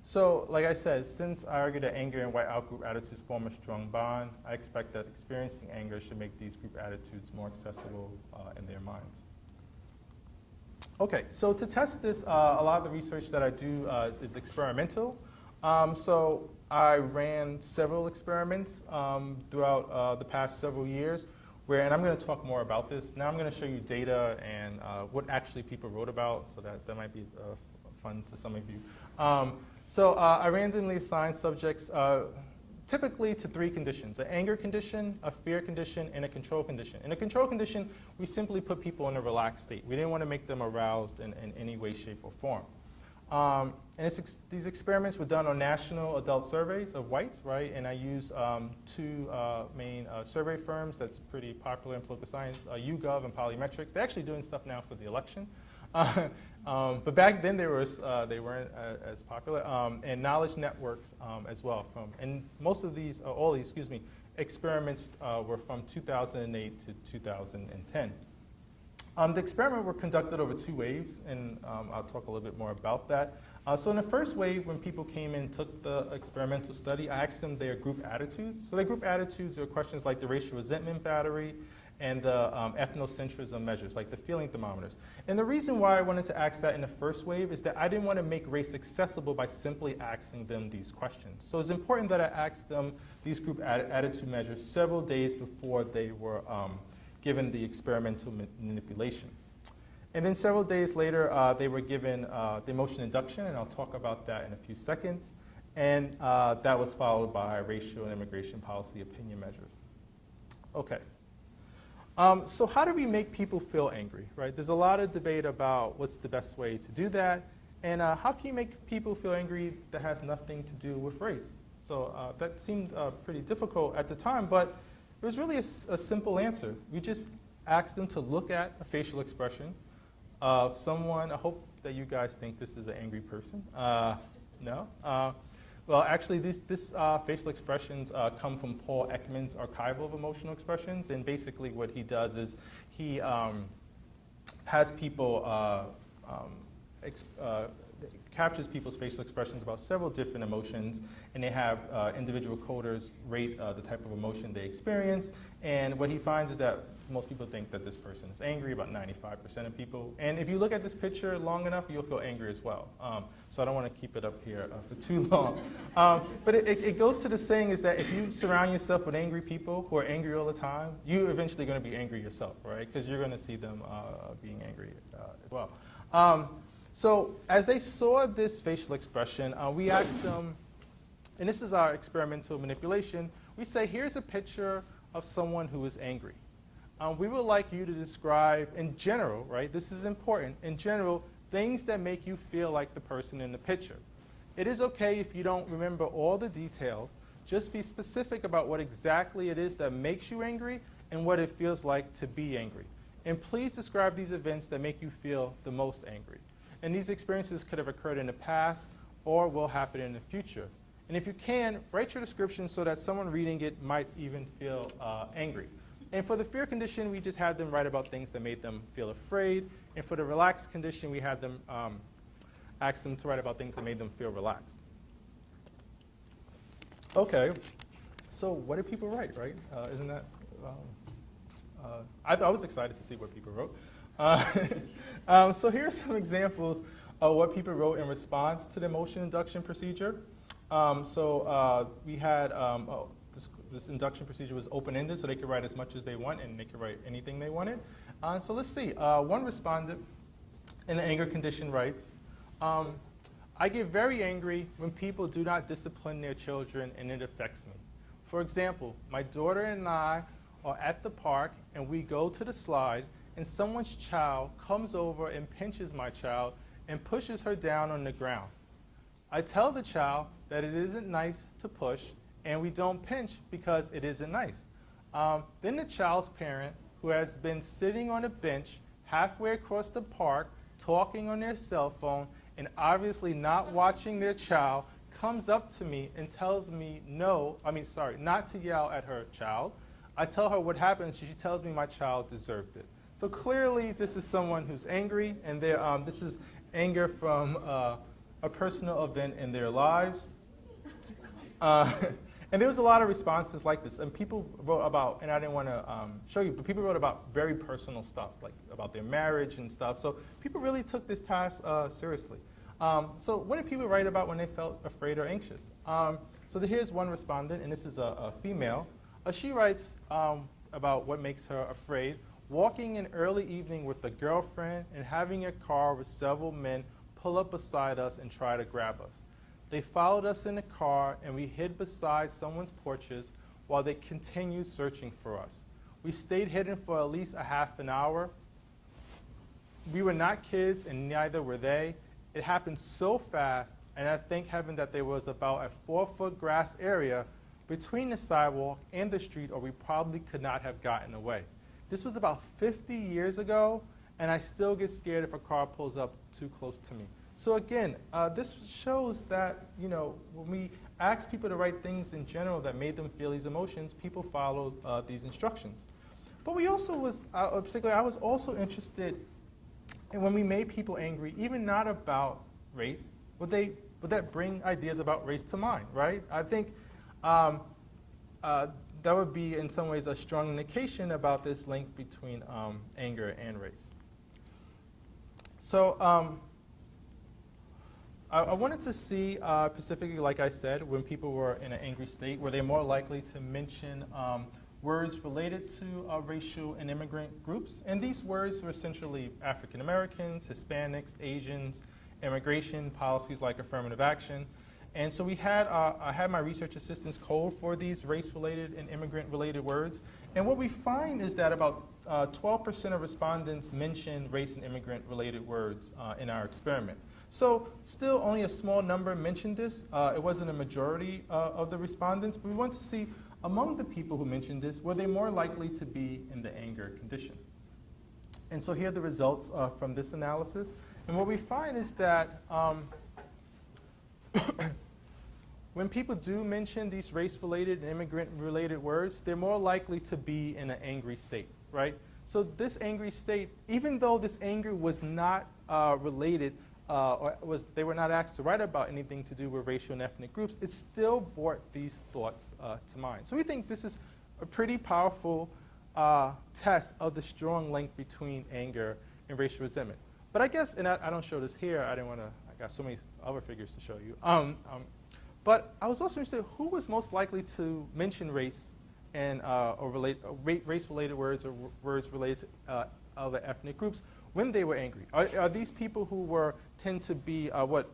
So, like I said, since I argue that anger and white out-group attitudes form a strong bond, I expect that experiencing anger should make these group attitudes more accessible in their minds. Okay, so to test this, a lot of the research that I do is experimental. So I ran several experiments throughout the past several years, and I'm going to talk more about this. Now I'm going to show you data and what actually people wrote about, so that might be fun to some of you. So I randomly assigned subjects typically to three conditions: an anger condition, a fear condition, and a control condition. In a control condition, we simply put people in a relaxed state. We didn't want to make them aroused in any way, shape, or form. And these experiments were done on national adult surveys of whites, right? And I used two main survey firms that's pretty popular in political science, YouGov and Polymetrics. They're actually doing stuff now for the election. But back then they weren't as popular. And knowledge networks as well. And most of these, all these, excuse me, experiments were from 2008 to 2010. The experiments were conducted over 2 waves, and I'll talk a little bit more about that. So in the first wave, when people came in and took the experimental study, I asked them their group attitudes. So their group attitudes are questions like the racial resentment battery and the ethnocentrism measures, like the feeling thermometers. And the reason why I wanted to ask that in the first wave is that I didn't want to make race accessible by simply asking them these questions. So it's important that I asked them these group attitude measures several days before they were given the experimental manipulation. And then several days later, they were given the emotion induction, and I'll talk about that in a few seconds. And that was followed by racial and immigration policy opinion measures. Okay. So how do we make people feel angry, right? There's a lot of debate about what's the best way to do that. And how can you make people feel angry that has nothing to do with race? So that seemed pretty difficult at the time, but it was really a simple answer. We just asked them to look at a facial expression of someone. I hope that you guys think this is an angry person. No? Well, actually, these facial expressions come from Paul Ekman's Archival of Emotional Expressions. And basically what he does is he has people, captures people's facial expressions about several different emotions, and they have individual coders rate the type of emotion they experience. And what he finds is that most people think that this person is angry, about 95% of people. And if you look at this picture long enough, you'll feel angry as well. So I don't want to keep it up here for too long. But it goes to the saying is that if you surround yourself with angry people who are angry all the time, you're eventually going to be angry yourself, right? Because you're going to see them being angry as well. So as they saw this facial expression, we asked them, and this is our experimental manipulation, we say, here's a picture of someone who is angry. We would like you to describe, in general, right, this is important, in general, things that make you feel like the person in the picture. It is okay if you don't remember all the details, just be specific about what exactly it is that makes you angry and what it feels like to be angry. And please describe these events that make you feel the most angry. And these experiences could have occurred in the past or will happen in the future. And if you can, write your description so that someone reading it might even feel angry. And for the fear condition, we just had them write about things that made them feel afraid. And for the relaxed condition, we had them ask them to write about things that made them feel relaxed. Okay, so what did people write, right? Isn't that, I was excited to see what people wrote. So here are some examples of what people wrote in response to the emotion induction procedure. We had, this induction procedure was open-ended, so they could write as much as they want, and they could write anything they wanted. So let's see. One respondent in the anger condition writes, I get very angry when people do not discipline their children, and it affects me. For example, my daughter and I are at the park, and we go to the slide, and someone's child comes over and pinches my child and pushes her down on the ground. I tell the child that it isn't nice to push, and we don't pinch because it isn't nice. Then the child's parent, who has been sitting on a bench halfway across the park, talking on their cell phone, and obviously not watching their child, comes up to me and tells me not to yell at her child. I tell her what happened, she tells me my child deserved it. So clearly, this is someone who's angry, and this is anger from a personal event in their lives. And there was a lot of responses like this, and people wrote about, and I didn't want to show you, but people wrote about very personal stuff, like about their marriage and stuff. So people really took this task seriously. So what did people write about when they felt afraid or anxious? So here's one respondent, and this is a female. She writes about what makes her afraid. Walking in early evening with a girlfriend and having a car with several men pull up beside us and try to grab us. They followed us in the car, and we hid beside someone's porches while they continued searching for us. We stayed hidden for at least a half an hour. We were not kids, and neither were they. it happened so fast, and I thank heaven that there was about a 4-foot grass area between the sidewalk and the street, or we probably could not have gotten away. This was about 50 years ago, and I still get scared if a car pulls up too close to me. So again, this shows that, when we ask people to write things in general that made them feel these emotions, people followed these instructions. But we also was, particularly, I was also interested in when we made people angry, even not about race, would that bring ideas about race to mind, right? I think that would be, in some ways, a strong indication about this link between anger and race. So I wanted to see, specifically, like I said, when people were in an angry state, were they more likely to mention words related to racial and immigrant groups? And these words were essentially African Americans, Hispanics, Asians, immigration, policies like affirmative action. And so I had my research assistants code for these race-related and immigrant-related words. And what we find is that about 12% of respondents mentioned race and immigrant-related words in our experiment. So still only a small number mentioned this. It wasn't a majority of the respondents, but we want to see among the people who mentioned this, were they more likely to be in the anger condition? And so here are the results from this analysis. And what we find is that when people do mention these race-related and immigrant-related words, they're more likely to be in an angry state, right? So this angry state, even though this anger was not related, they were not asked to write about anything to do with racial and ethnic groups, it still brought these thoughts to mind. So we think this is a pretty powerful test of the strong link between anger and racial resentment. But I guess, and I don't show this here, I got so many other figures to show you. But I was also interested, who was most likely to mention race and race-related words or words related to other ethnic groups when they were angry? Are these people who tend to be what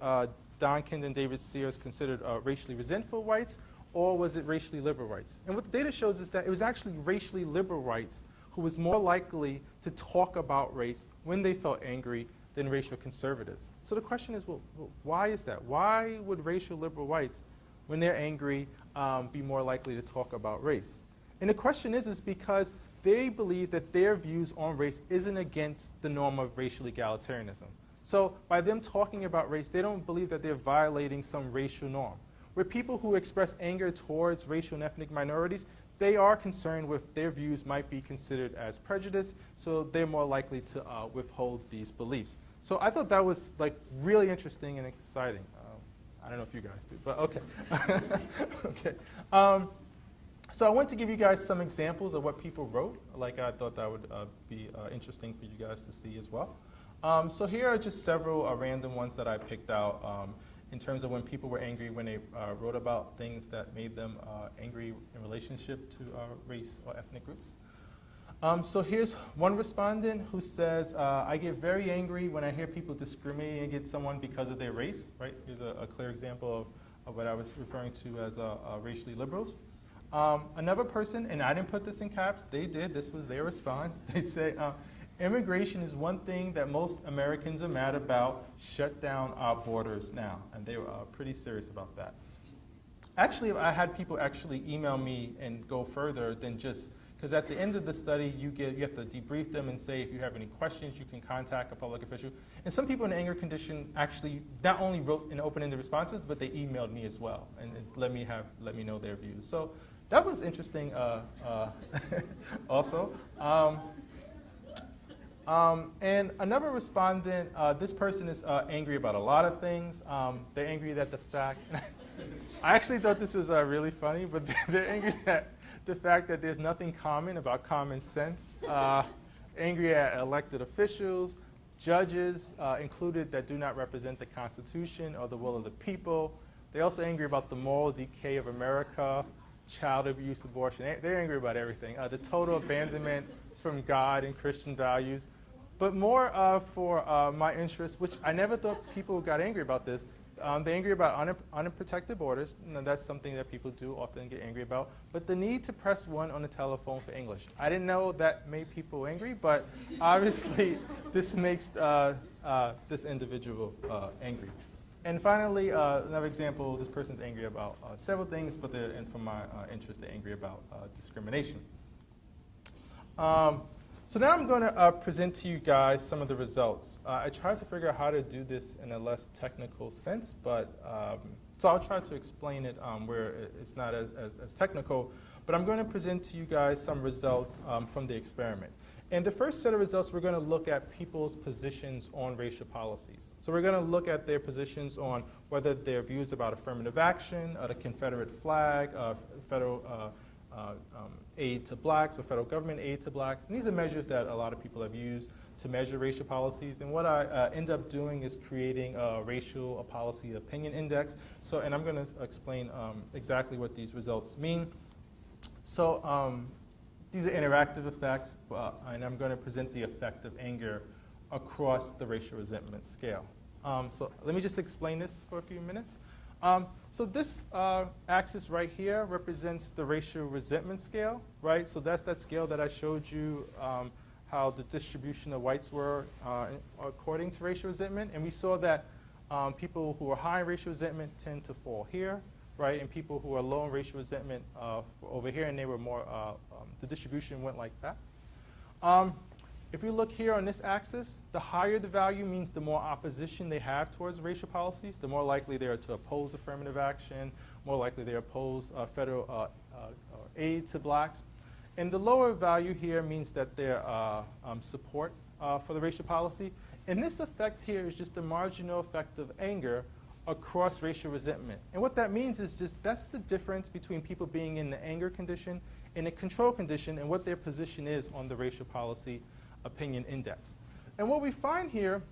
Donkin and David Sears considered racially resentful whites, or was it racially liberal whites? And what the data shows is that it was actually racially liberal whites who was more likely to talk about race when they felt angry than racial conservatives. So the question is, well, why is that? Why would racial liberal whites, when they're angry, be more likely to talk about race? And the question is because they believe that their views on race isn't against the norm of racial egalitarianism. So by them talking about race, they don't believe that they're violating some racial norm. Where people who express anger towards racial and ethnic minorities, they are concerned with their views might be considered as prejudice, so they're more likely to withhold these beliefs. So I thought that was really interesting and exciting. I don't know if you guys do, but okay. Okay. So I want to give you guys some examples of what people wrote. I thought that would be interesting for you guys to see as well. So here are just several random ones that I picked out in terms of when people were angry, when they wrote about things that made them angry in relationship to race or ethnic groups. So here's one respondent who says, I get very angry when I hear people discriminating against someone because of their race, right? Here's a clear example of what I was referring to as racially liberals. Another person, and I didn't put this in caps, they did, this was their response. They say, immigration is one thing that most Americans are mad about. Shut down our borders now. And they were pretty serious about that. Actually, I had people actually email me and go further than just, because at the end of the study, you have to debrief them and say if you have any questions, you can contact a public official. And some people in the anger condition actually not only wrote in open-ended responses, but they emailed me as well and let me know their views. So that was interesting also. And another respondent, this person is angry about a lot of things. They're angry that the fact, I actually thought this was really funny, but they're angry at the fact that there's nothing common about common sense. Angry at elected officials, judges included that do not represent the Constitution or the will of the people. They're also angry about the moral decay of America, child abuse, abortion. They're angry about everything. The total abandonment from God and Christian values. But more for my interest, which I never thought people got angry about this. They're angry about unprotected borders. And that's something that people do often get angry about. But the need to press 1 on the telephone for English. I didn't know that made people angry, but obviously this makes this individual angry. And finally, another example, this person's angry about several things, but they're, and for my interest, they're angry about discrimination. So now I'm going to present to you guys some of the results. I tried to figure out how to do this in a less technical sense, but so I'll try to explain it where it's not as technical. But I'm going to present to you guys some results from the experiment. And the first set of results, we're going to look at people's positions on racial policies. So we're going to look at their positions on whether their views about affirmative action, the Confederate flag, federal aid to blacks or federal government aid to blacks. And these are measures that a lot of people have used to measure racial policies. And what I end up doing is creating a racial policy opinion index. So, and I'm going to explain exactly what these results mean. So these are interactive effects, and I'm going to present the effect of anger across the racial resentment scale. So let me just explain this for a few minutes. So this axis right here represents the racial resentment scale, right? So that's that scale that I showed you how the distribution of whites were according to racial resentment. And we saw that people who are high in racial resentment tend to fall here, right? And people who are low in racial resentment were over here, and they were more, the distribution went like that. If we look here on this axis, the higher the value means the more opposition they have towards racial policies, the more likely they are to oppose affirmative action, more likely they oppose federal aid to blacks. And the lower value here means that their support for the racial policy. And this effect here is just a marginal effect of anger across racial resentment. And what that means is just that's the difference between people being in the anger condition and the control condition and what their position is on the racial policy opinion index. And what we find here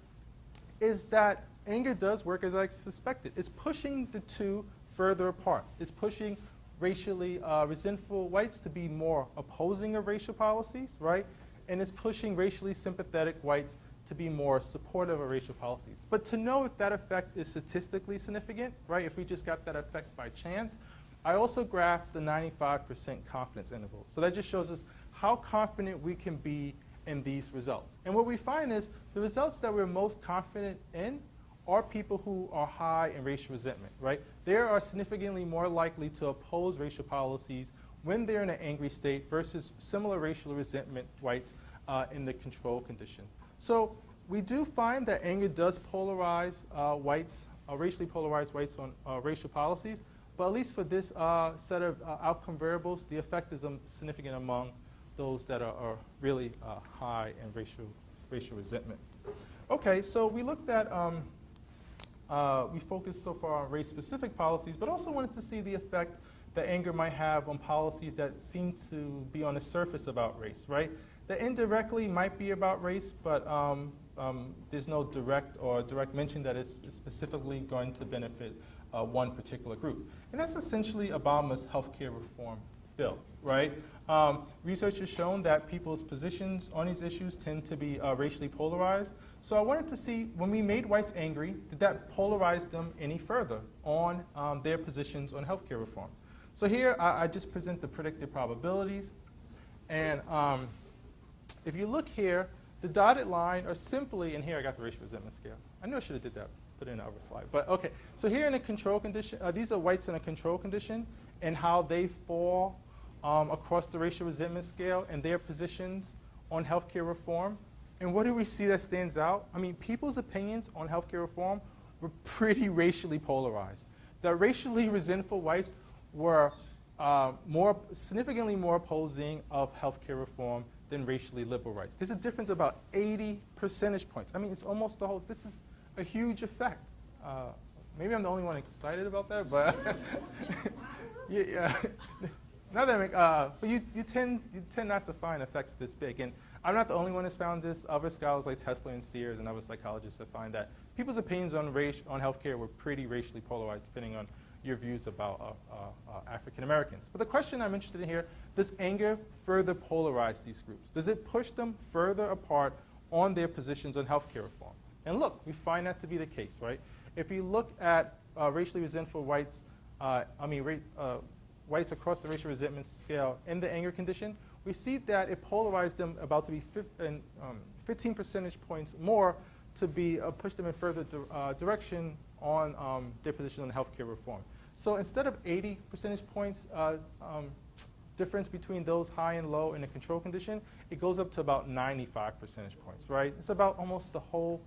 is that anger does work as I suspected. It's pushing the two further apart. It's pushing racially resentful whites to be more opposing of racial policies, right? And it's pushing racially sympathetic whites to be more supportive of racial policies. But to know if that effect is statistically significant, right, if we just got that effect by chance, I also graphed the 95% confidence interval. So that just shows us how confident we can be in these results. And what we find is the results that we're most confident in are people who are high in racial resentment, right? They are significantly more likely to oppose racial policies when they're in an angry state versus similar racial resentment whites in the control condition. So we do find that anger does polarize whites, racially polarized whites on racial policies, but at least for this set of outcome variables, the effect is significant among those that are really high in racial resentment. Okay, so we looked at, we focused so far on race-specific policies, but also wanted to see the effect that anger might have on policies that seem to be on the surface about race, right? That indirectly might be about race, but there's no direct mention that it's specifically going to benefit one particular group. And that's essentially Obama's healthcare reform bill, right? Research has shown that people's positions on these issues tend to be racially polarized. So I wanted to see, when we made whites angry, did that polarize them any further on their positions on healthcare reform? So here I just present the predicted probabilities. And if you look here, the dotted line are simply, and here I got the racial resentment scale. I knew I should have did that, put it in the other slide. But okay, so here in a control condition, these are whites in a control condition and how they fall across the racial resentment scale and their positions on healthcare reform. And what do we see that stands out? I mean, people's opinions on healthcare reform were pretty racially polarized. The racially resentful whites were significantly more opposing of healthcare reform than racially liberal whites. There's a difference of about 80 percentage points. I mean, it's almost the whole, this is a huge effect. Maybe I'm the only one excited about that, but yeah. Not that but you tend not to find effects this big. And I'm not the only one that's found this. Other scholars like Tesler and Sears and other psychologists have found that people's opinions on race, on healthcare were pretty racially polarized depending on your views about African Americans. But the question I'm interested in here, does anger further polarize these groups? Does it push them further apart on their positions on healthcare reform? And look, we find that to be the case, right? If you look at racially resentful whites, whites across the racial resentment scale in the anger condition, we see that it polarized them about to be 15 percentage points more to be push them in further direction on their position on healthcare reform. So instead of 80 percentage points difference between those high and low in a control condition, it goes up to about 95 percentage points, right? It's about almost the whole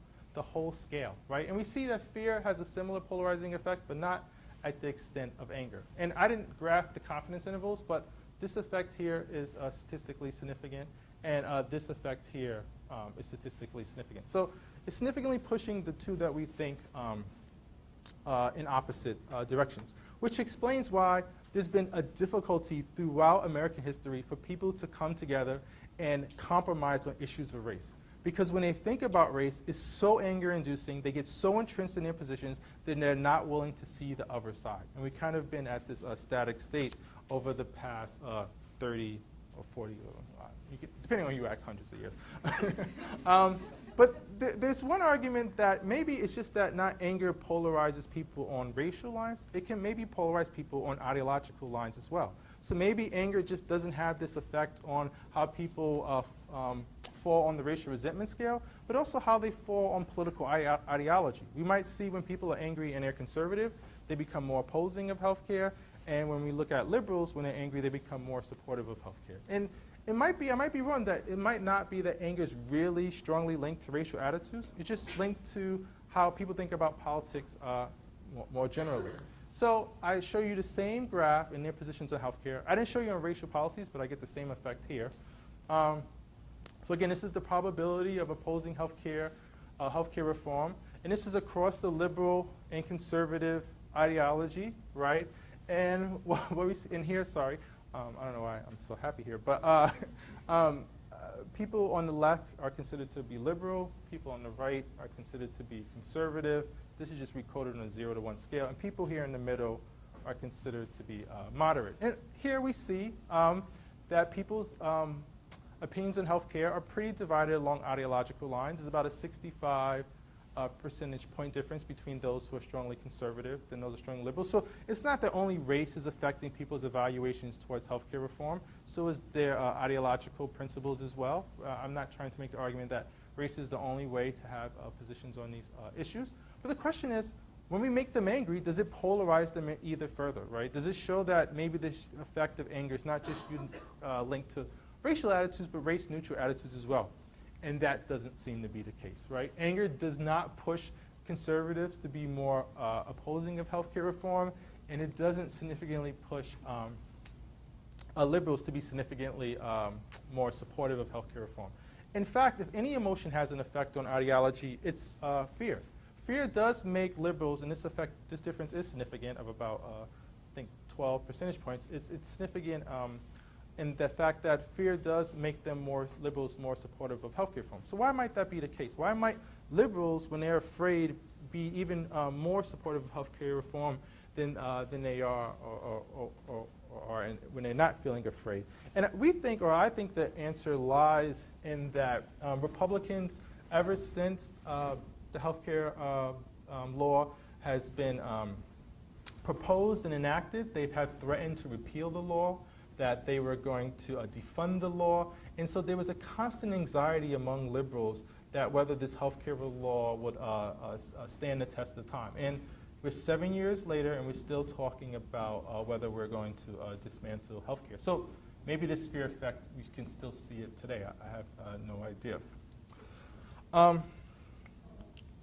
scale, right? And we see that fear has a similar polarizing effect, but not at the extent of anger. And I didn't graph the confidence intervals, but this effect here is statistically significant, and this effect here is statistically significant. So it's significantly pushing the two that we think in opposite directions, which explains why there's been a difficulty throughout American history for people to come together and compromise on issues of race. Because when they think about race, it's so anger-inducing, they get so entrenched in their positions that they're not willing to see the other side. And we've kind of been at this static state over the past 30 or 40, depending on who you ask, hundreds of years. But there's one argument that maybe it's just that not anger polarizes people on racial lines. It can maybe polarize people on ideological lines as well. So maybe anger just doesn't have this effect on how people fall on the racial resentment scale, but also how they fall on political ideology. We might see when people are angry and they're conservative, they become more opposing of healthcare. And when we look at liberals, when they're angry, they become more supportive of healthcare. And I might be wrong that it might not be that anger is really strongly linked to racial attitudes. It's just linked to how people think about politics more generally. So I show you the same graph in their positions on healthcare. I didn't show you on racial policies, but I get the same effect here. So again, this is the probability of opposing healthcare reform. And this is across the liberal and conservative ideology, right? And what we see in here, sorry, I don't know why I'm so happy here, but people on the left are considered to be liberal. People on the right are considered to be conservative. This is just recorded on a 0 to 1 scale. And people here in the middle are considered to be moderate. And here we see that people's opinions on healthcare are pretty divided along ideological lines. There's about a 65 percentage point difference between those who are strongly conservative than those who are strongly liberal. So it's not that only race is affecting people's evaluations towards healthcare reform, so is their ideological principles as well. I'm not trying to make the argument that race is the only way to have positions on these issues. But the question is, when we make them angry, does it polarize them either further, right? Does it show that maybe this effect of anger is not just linked to racial attitudes, but race-neutral attitudes as well? And that doesn't seem to be the case, right? Anger does not push conservatives to be more opposing of healthcare reform, and it doesn't significantly push liberals to be significantly more supportive of healthcare reform. In fact, if any emotion has an effect on ideology, it's fear. Fear does make liberals, and this difference is significant of about, I think, 12 percentage points. It's significant in the fact that fear does make them liberals more supportive of healthcare reform. So why might that be the case? Why might liberals, when they're afraid, be even more supportive of healthcare reform than they are when they're not feeling afraid? And we think, or I think the answer lies in that Republicans, ever since the healthcare law has been proposed and enacted, they've had threatened to repeal the law, that they were going to defund the law. And so there was a constant anxiety among liberals that whether this healthcare law would stand the test of time. And we're 7 years later, and we're still talking about whether we're going to dismantle healthcare. So maybe this fear effect, we can still see it today. I have no idea.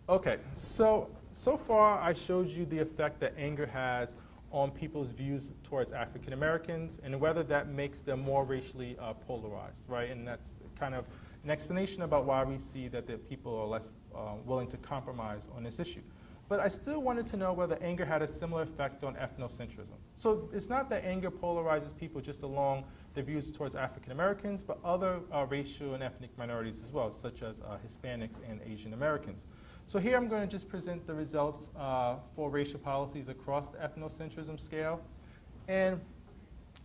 Okay, so far I showed you the effect that anger has on people's views towards African Americans and whether that makes them more racially polarized, right? And that's kind of an explanation about why we see that the people are less willing to compromise on this issue. But I still wanted to know whether anger had a similar effect on ethnocentrism. So it's not that anger polarizes people just along their views towards African Americans, but other racial and ethnic minorities as well, such as Hispanics and Asian Americans. So here I'm going to just present the results for racial policies across the ethnocentrism scale. And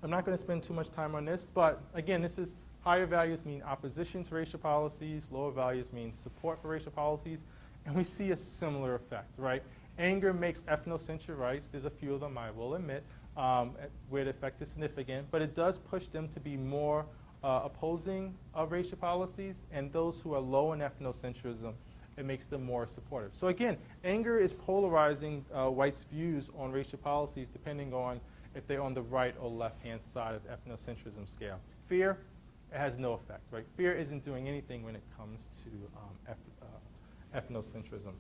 I'm not going to spend too much time on this, but again, this is higher values mean opposition to racial policies, lower values mean support for racial policies, and we see a similar effect, right? Anger makes ethnocentric rights, there's a few of them I will admit, where the effect is significant, but it does push them to be more opposing of racial policies, and those who are low in ethnocentrism it makes them more supportive. So again, anger is polarizing whites' views on racial policies depending on if they're on the right or left-hand side of the ethnocentrism scale. Fear, it has no effect, right? Fear isn't doing anything when it comes to ethnocentrism.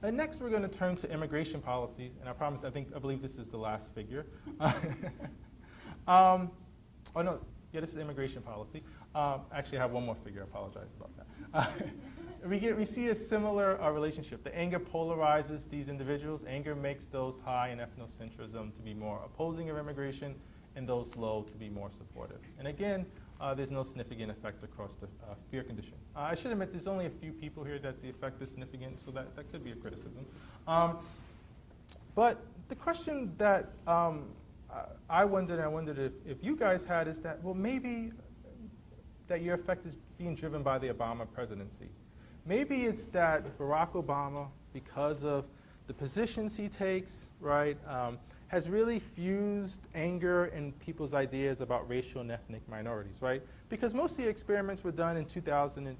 And next, we're going to turn to immigration policies, and I believe this is the last figure. Oh no, yeah, this is immigration policy. Actually, I have one more figure. I apologize about that. We see a similar relationship. The anger polarizes these individuals. Anger makes those high in ethnocentrism to be more opposing of immigration, and those low to be more supportive. And again, there's no significant effect across the fear condition. I should admit, there's only a few people here that the effect is significant, so that could be a criticism. But the question that I wondered if you guys had is that, well, maybe that your effect is being driven by the Obama presidency. Maybe it's that Barack Obama, because of the positions he takes, right, has really fused anger in people's ideas about racial and ethnic minorities, right? Because most of the experiments were done in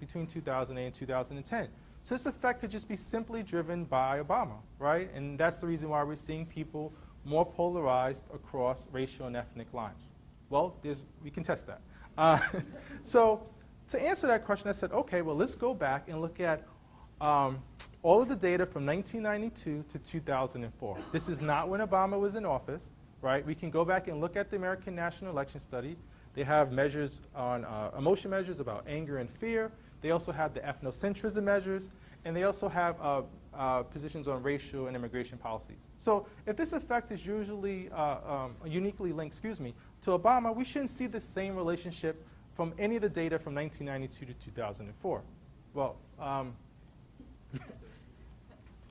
between 2008 and 2010. So this effect could just be simply driven by Obama, right? And that's the reason why we're seeing people more polarized across racial and ethnic lines. Well, we can test that. So to answer that question, I said, okay, well, let's go back and look at all of the data from 1992 to 2004. This is not when Obama was in office, right? We can go back and look at the American National Election Study. They have measures on emotion measures about anger and fear. They also have the ethnocentrism measures, and they also have positions on racial and immigration policies. So if this effect is usually uniquely linked, to Obama, we shouldn't see the same relationship from any of the data from 1992 to 2004. Well,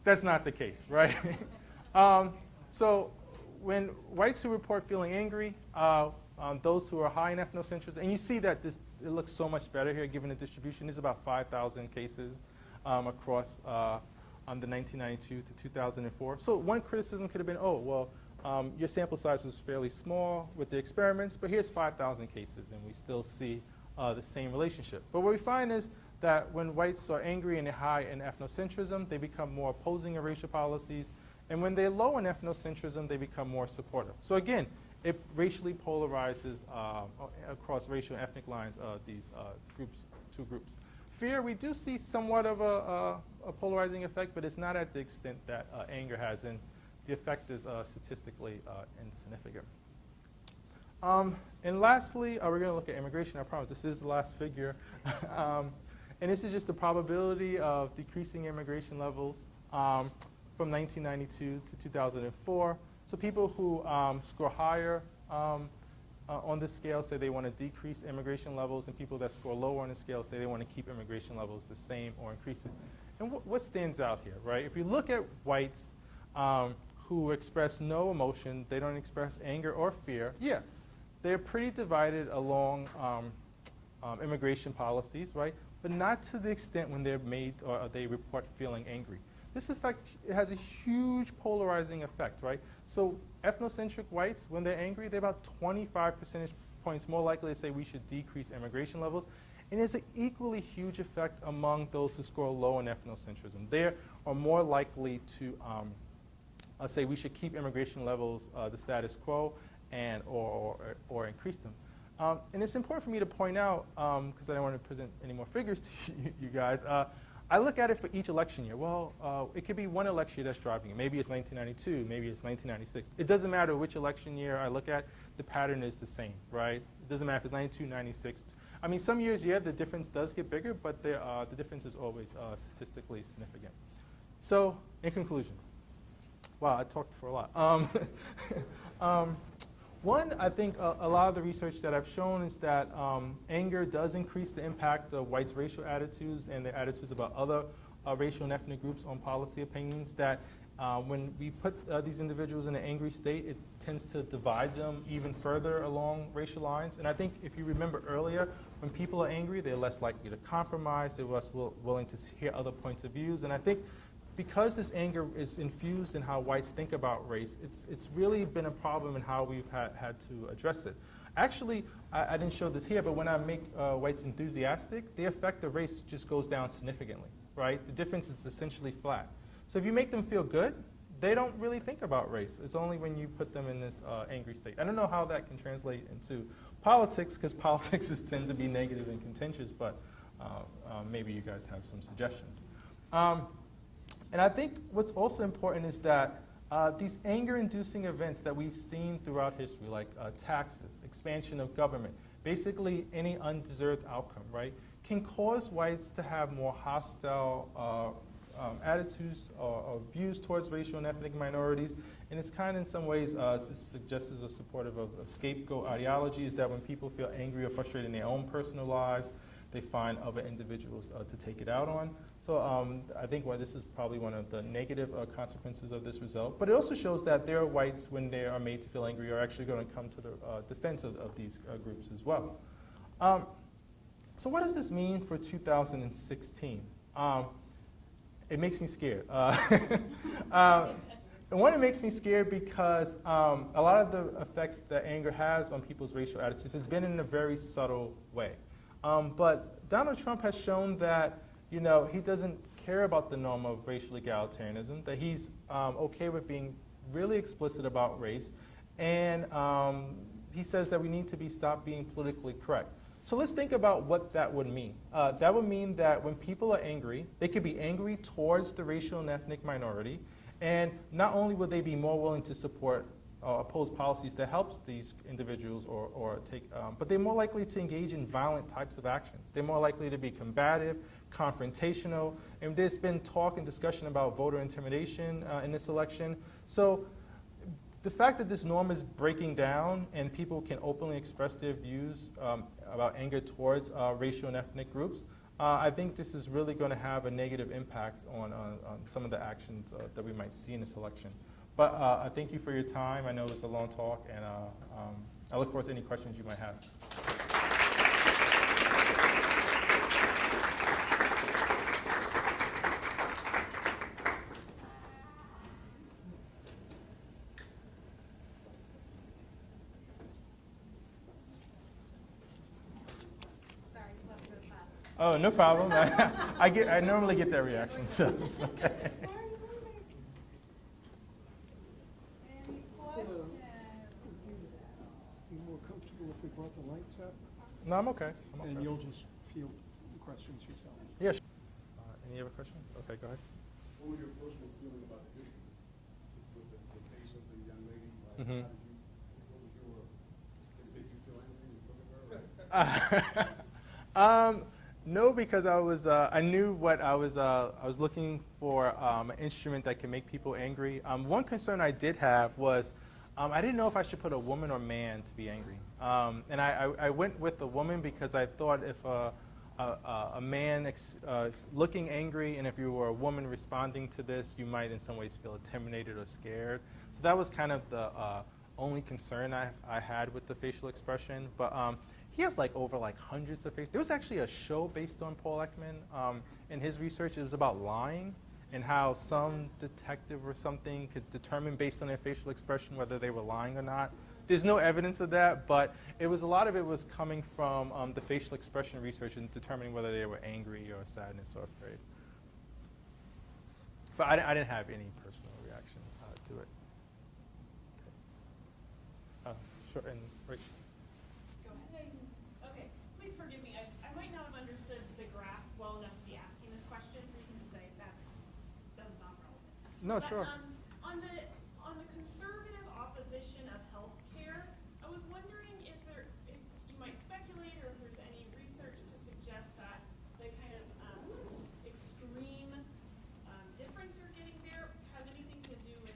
that's not the case, right? So when whites who report feeling angry, those who are high in ethnocentrism, and you see that it looks so much better here given the distribution. There's about 5,000 cases across the 1992 to 2004. So one criticism could have been, oh, well, your sample size was fairly small with the experiments, but here's 5,000 cases, and we still see the same relationship. But what we find is that when whites are angry and they're high in ethnocentrism, they become more opposing of racial policies. And when they're low in ethnocentrism, they become more supportive. So again, it racially polarizes across racial and ethnic lines these two groups. Fear, we do see somewhat of a polarizing effect, but it's not at the extent that anger has, and the effect is statistically insignificant. And lastly, we're going to look at immigration. I promise this is the last figure. And this is just the probability of decreasing immigration levels from 1992 to 2004. So people who score higher on this scale say they want to decrease immigration levels, and people that score lower on the scale say they want to keep immigration levels the same or increase it. And what stands out here, right? If you look at whites who express no emotion, they don't express anger or fear, yeah, they're pretty divided along immigration policies, right? But not to the extent when they're made or they report feeling angry. This effect has a huge polarizing effect, right? So ethnocentric whites, when they're angry, they're about 25 percentage points more likely to say we should decrease immigration levels. And there's an equally huge effect among those who score low in ethnocentrism. They are more likely to say we should keep immigration levels the status quo and or increase them. And it's important for me to point out, because I don't want to present any more figures to you guys, I look at it for each election year. Well, it could be one election year that's driving it. Maybe it's 1992, maybe it's 1996. It doesn't matter which election year I look at, the pattern is the same, right? It doesn't matter if it's 92, 96. I mean, some years, yeah, the difference does get bigger, but the difference is always statistically significant. So, in conclusion, wow, I talked for a lot. One, I think a lot of the research that I've shown is that anger does increase the impact of whites' racial attitudes and their attitudes about other racial and ethnic groups on policy opinions, that when we put these individuals in an angry state, it tends to divide them even further along racial lines. And I think if you remember earlier, when people are angry, they're less likely to compromise, they're less willing to hear other points of views. And I think because this anger is infused in how whites think about race, it's really been a problem in how we've had to address it. Actually, I didn't show this here, but when I make whites enthusiastic, the effect of race just goes down significantly, right? The difference is essentially flat. So if you make them feel good, they don't really think about race. It's only when you put them in this angry state. I don't know how that can translate into politics, because politics tend to be negative and contentious, but maybe you guys have some suggestions. And I think what's also important is that these anger-inducing events that we've seen throughout history, like taxes, expansion of government, basically any undeserved outcome, right, can cause whites to have more hostile attitudes or views towards racial and ethnic minorities. And it's kind of in some ways suggested or supportive of scapegoat ideologies, that when people feel angry or frustrated in their own personal lives, they find other individuals to take it out on. So I think this is probably one of the negative consequences of this result. But it also shows that there are whites, when they are made to feel angry, are actually going to come to the defense of these groups as well. So what does this mean for 2016? It makes me scared. And one, it makes me scared because a lot of the effects that anger has on people's racial attitudes has been in a very subtle way. But Donald Trump has shown that, you know, he doesn't care about the norm of racial egalitarianism, that he's okay with being really explicit about race, and he says that we need to stop being politically correct. So let's think about what that would mean. That would mean that when people are angry, they could be angry towards the racial and ethnic minority, and not only would they be more willing to support oppose policies that helps these individuals but they're more likely to engage in violent types of actions. They're more likely to be combative, confrontational, and there's been talk and discussion about voter intimidation in this election. So the fact that this norm is breaking down and people can openly express their views about anger towards racial and ethnic groups, I think this is really going to have a negative impact on some of the actions that we might see in this election. But I thank you for your time. I know it's a long talk, and I look forward to any questions you might have. Sorry, left real fast. Oh, no problem. I normally get that reaction, so it's okay. The lights up, No, I'm okay. and you'll just field the questions yourself. Yeah. Any other questions? Okay, go ahead. What was your personal feeling about the history with the case of the young lady? Mhm. Did it make you feel angry in front of her? No, because I knew what I was looking for, an instrument that can make people angry. One concern I did have was I didn't know if I should put a woman or man to be angry. And I went with a woman because I thought if a man looking angry, and if you were a woman responding to this, you might in some ways feel intimidated or scared. So that was kind of the only concern I had with the facial expression. But he has over hundreds of facial. There was actually a show based on Paul Ekman. In his research, it was about lying, and how some detective or something could determine based on their facial expression whether they were lying or not. There's no evidence of that, but a lot of it was coming from the facial expression research and determining whether they were angry or sadness or afraid. But I didn't have any personal reaction to it. Okay. Sure, and right. Go ahead. Okay, please forgive me. I might not have understood the graphs well enough to be asking this question, so you can just say that's not relevant. No, But, sure. On the conservative opposition of healthcare, I was wondering if you might speculate, or if there's any research to suggest that the kind of extreme difference you're getting there has anything to do with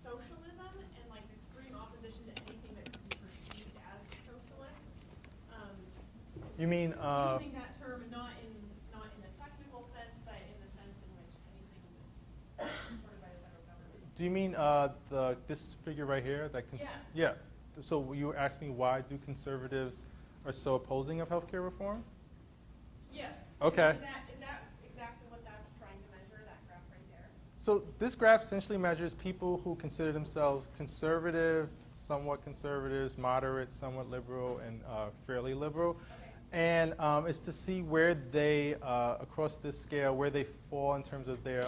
socialism and extreme opposition to anything that could be perceived as socialist. You mean Using that term not in a technical sense, but in the sense in which anything that's supported by the federal government. do you mean this figure right here? Yeah. So you were asking why do conservatives are so opposing of healthcare reform? Yes. Okay. Is that exactly what that's trying to measure, that graph right there? So this graph essentially measures people who consider themselves conservative, somewhat conservatives, moderate, somewhat liberal, and fairly liberal. And it's to see where they, across this scale, where they fall in terms of their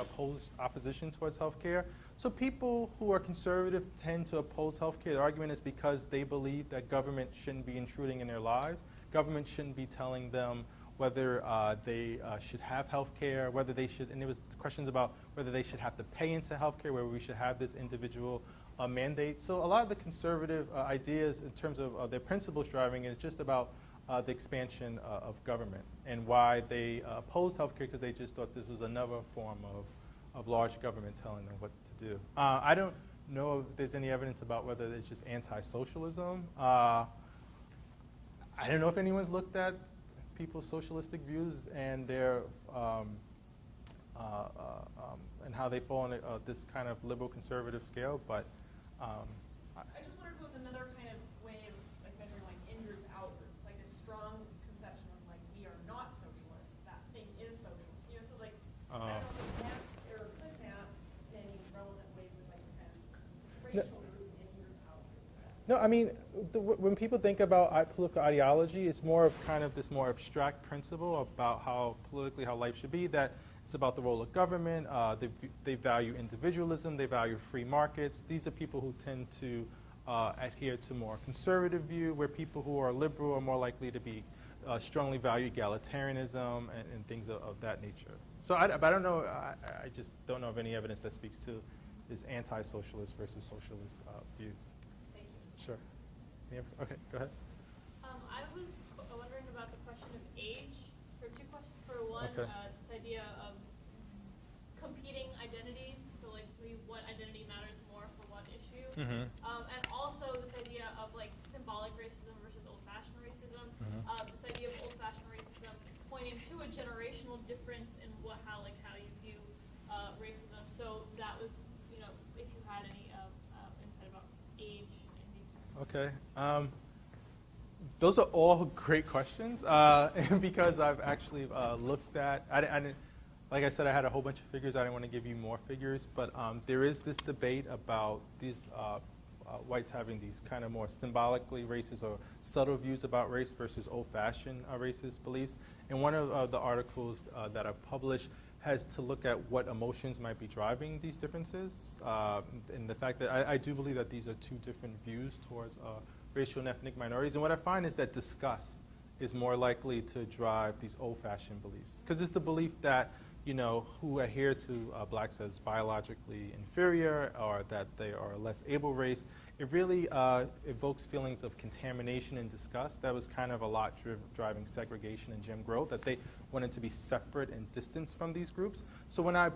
opposition towards healthcare. So people who are conservative tend to oppose healthcare. The argument is because they believe that government shouldn't be intruding in their lives. Government shouldn't be telling them whether they should have healthcare, whether they should, and there was questions about whether they should have to pay into healthcare, whether we should have this individual mandate. So a lot of the conservative ideas in terms of their principles driving it is just about the expansion of government and why they opposed healthcare, because they just thought this was another form of large government telling them what to do. I don't know if there's any evidence about whether it's just anti-socialism. I don't know if anyone's looked at people's socialistic views and their and how they fall on this kind of liberal conservative scale, but I just wondered if it was another kind of way of like measuring like in-group, out-group, like a strong conception of like we are not socialist, that thing is socialist. You know, so like I don't know if it can or could map in any relevant ways with like kind of racial group, in-group, out-group stuff. no, I mean, when people think about political ideology, it's more of kind of this more abstract principle about how politically how life should be, that it's about the role of government. They value individualism. They value free markets. These are people who tend to adhere to more conservative view, where people who are liberal are more likely to be strongly value egalitarianism and things of that nature. So, but I don't know. I just don't know of any evidence that speaks to this anti-socialist versus socialist view. Thank you. Sure. Okay, go ahead. I was wondering about the question of age for two questions. For one, Okay. this idea of competing identities, so like what identity matters more for what issue, Mm-hmm. and also this idea of like symbolic racism versus old-fashioned racism. This idea of old-fashioned racism pointing to a generational difference in how you view racism. So that was, if you had any insight about age in these terms. Okay. Those are all great questions, because I've actually looked at, like I said, I had a whole bunch of figures. I didn't want to give you more figures, but there is this debate about these whites having these kind of more symbolically racist or subtle views about race versus old-fashioned racist beliefs. And one of the articles that I've published has to look at what emotions might be driving these differences, and the fact that I do believe that these are two different views towards racial and ethnic minorities. And what I find is that disgust is more likely to drive these old-fashioned beliefs, because it's the belief that who adhere to blacks as biologically inferior or that they are a less able race. It really evokes feelings of contamination and disgust. That was kind of a lot driving segregation and Jim Crow, that they wanted to be separate and distanced from these groups. So when I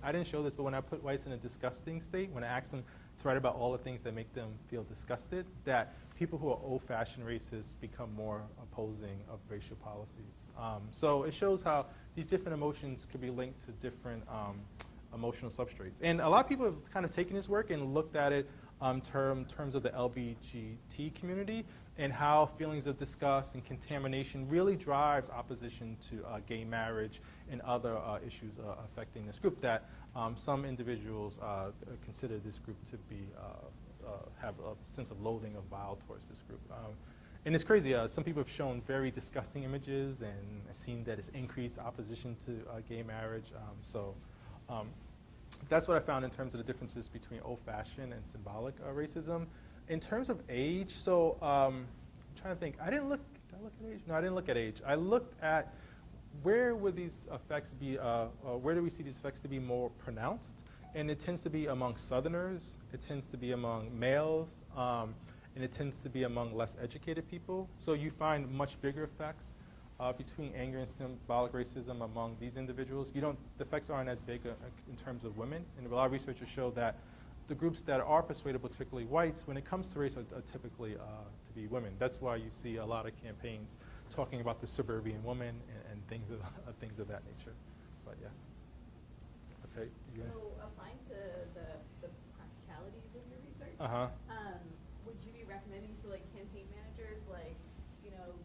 didn't show this, but when I put whites in a disgusting state, when I asked them to write about all the things that make them feel disgusted, that people who are old-fashioned racists become more opposing of racial policies. So it shows how these different emotions could be linked to different emotional substrates. And a lot of people have kind of taken this work and looked at it in terms of the LGBT community and how feelings of disgust and contamination really drives opposition to gay marriage and other issues affecting this group, that some individuals consider this group to be have a sense of loathing of vile towards this group. And it's crazy. Some people have shown very disgusting images and seen that it's increased opposition to gay marriage. So that's what I found in terms of the differences between old-fashioned and symbolic racism. In terms of age, so I'm trying to think. Did I look at age? No, I didn't look at age. I looked at where would these effects be, where do we see these effects to be more pronounced? And it tends to be among Southerners, it tends to be among males, and it tends to be among less educated people. So you find much bigger effects between anger and symbolic racism among these individuals. The effects aren't as big in terms of women. And a lot of researchers show that the groups that are persuaded, particularly whites, when it comes to race, are typically to be women. That's why you see a lot of campaigns talking about the suburban woman and things of that nature. But yeah. Okay. So applying to the practicalities of your research, would you be recommending to campaign managers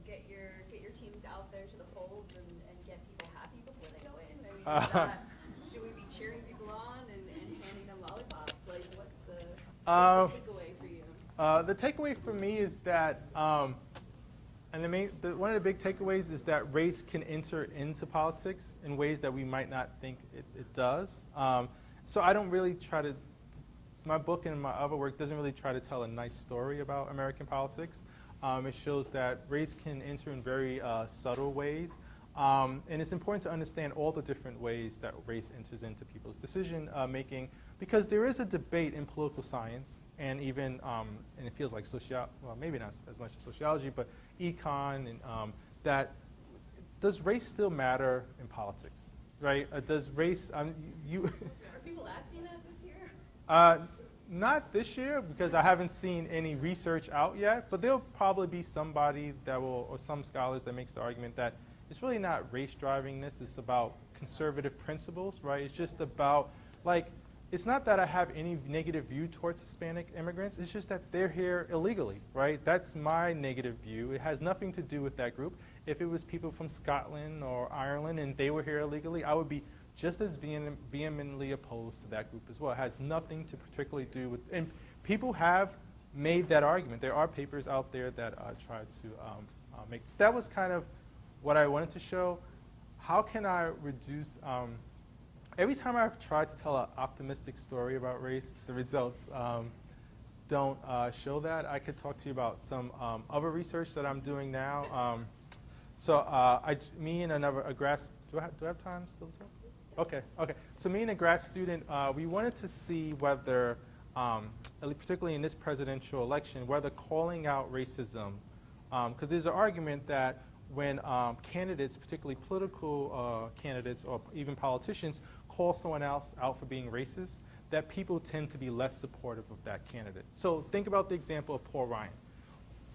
get your teams out there to the polls and get people happy before they go in? I mean, should we be cheering people on and handing them lollipops? What's the takeaway for you? The takeaway for me is that, one of the big takeaways is that race can enter into politics in ways that we might not think it does. So I don't really try to, my book and my other work doesn't really try to tell a nice story about American politics. It shows that race can enter in very subtle ways. And it's important to understand all the different ways that race enters into people's decision making, because there is a debate in political science and even, and it feels like well, maybe not as much as sociology, but econ, and that does race still matter in politics, right? Does race, Are people asking that this year? Not this year, because I haven't seen any research out yet, but there'll probably be somebody that will, or some scholars that makes the argument that it's really not race driving this, it's about conservative principles, right? It's just about, like, it's not that I have any negative view towards Hispanic immigrants, it's just that they're here illegally, right? That's my negative view. It has nothing to do with that group. If it was people from Scotland or Ireland and they were here illegally, I would be just as vehemently opposed to that group as well. It has nothing to particularly do with, and people have made that argument. There are papers out there that try to make, so that was kind of what I wanted to show. How can I reduce, every time I've tried to tell an optimistic story about race, the results don't show that. I could talk to you about some other research that I'm doing now. Me and a grad, do I have time still to talk? Okay. So me and a grad student, we wanted to see whether, particularly in this presidential election, whether calling out racism, because there's an argument that when candidates, particularly political candidates or even politicians, call someone else out for being racist, that people tend to be less supportive of that candidate. So think about the example of Paul Ryan.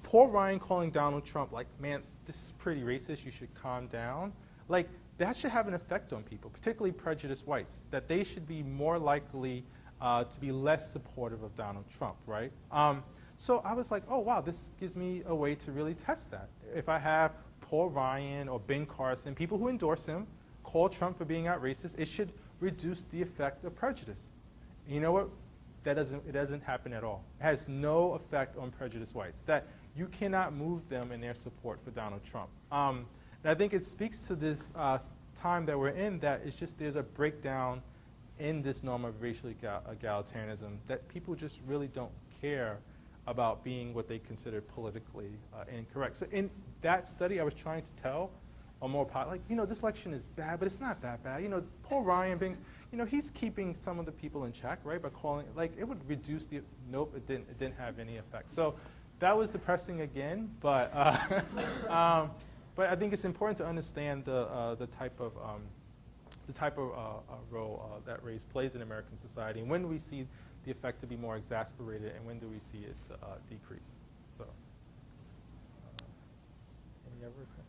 Paul Ryan calling Donald Trump like, man, this is pretty racist, you should calm down. Like, that should have an effect on people, particularly prejudiced whites, that they should be more likely to be less supportive of Donald Trump, right? So I was like, oh, wow, this gives me a way to really test that. If I have Paul Ryan or Ben Carson, people who endorse him, call Trump for being out racist, it should reduce the effect of prejudice. And you know what? It doesn't happen at all. It has no effect on prejudiced whites, that you cannot move them in their support for Donald Trump. And I think it speaks to this time that we're in, that it's just there's a breakdown in this norm of racial egalitarianism, that people just really don't care about being what they consider politically incorrect. So in that study, I was trying to tell a more like, this election is bad, but it's not that bad. Paul Ryan being, he's keeping some of the people in check, right? By calling, like, it would reduce the, nope, it didn't have any effect. So that was depressing again, but but I think it's important to understand the type of role that race plays in American society, and when do we see the effect to be more exacerbated, and when do we see it decrease? So, any other questions?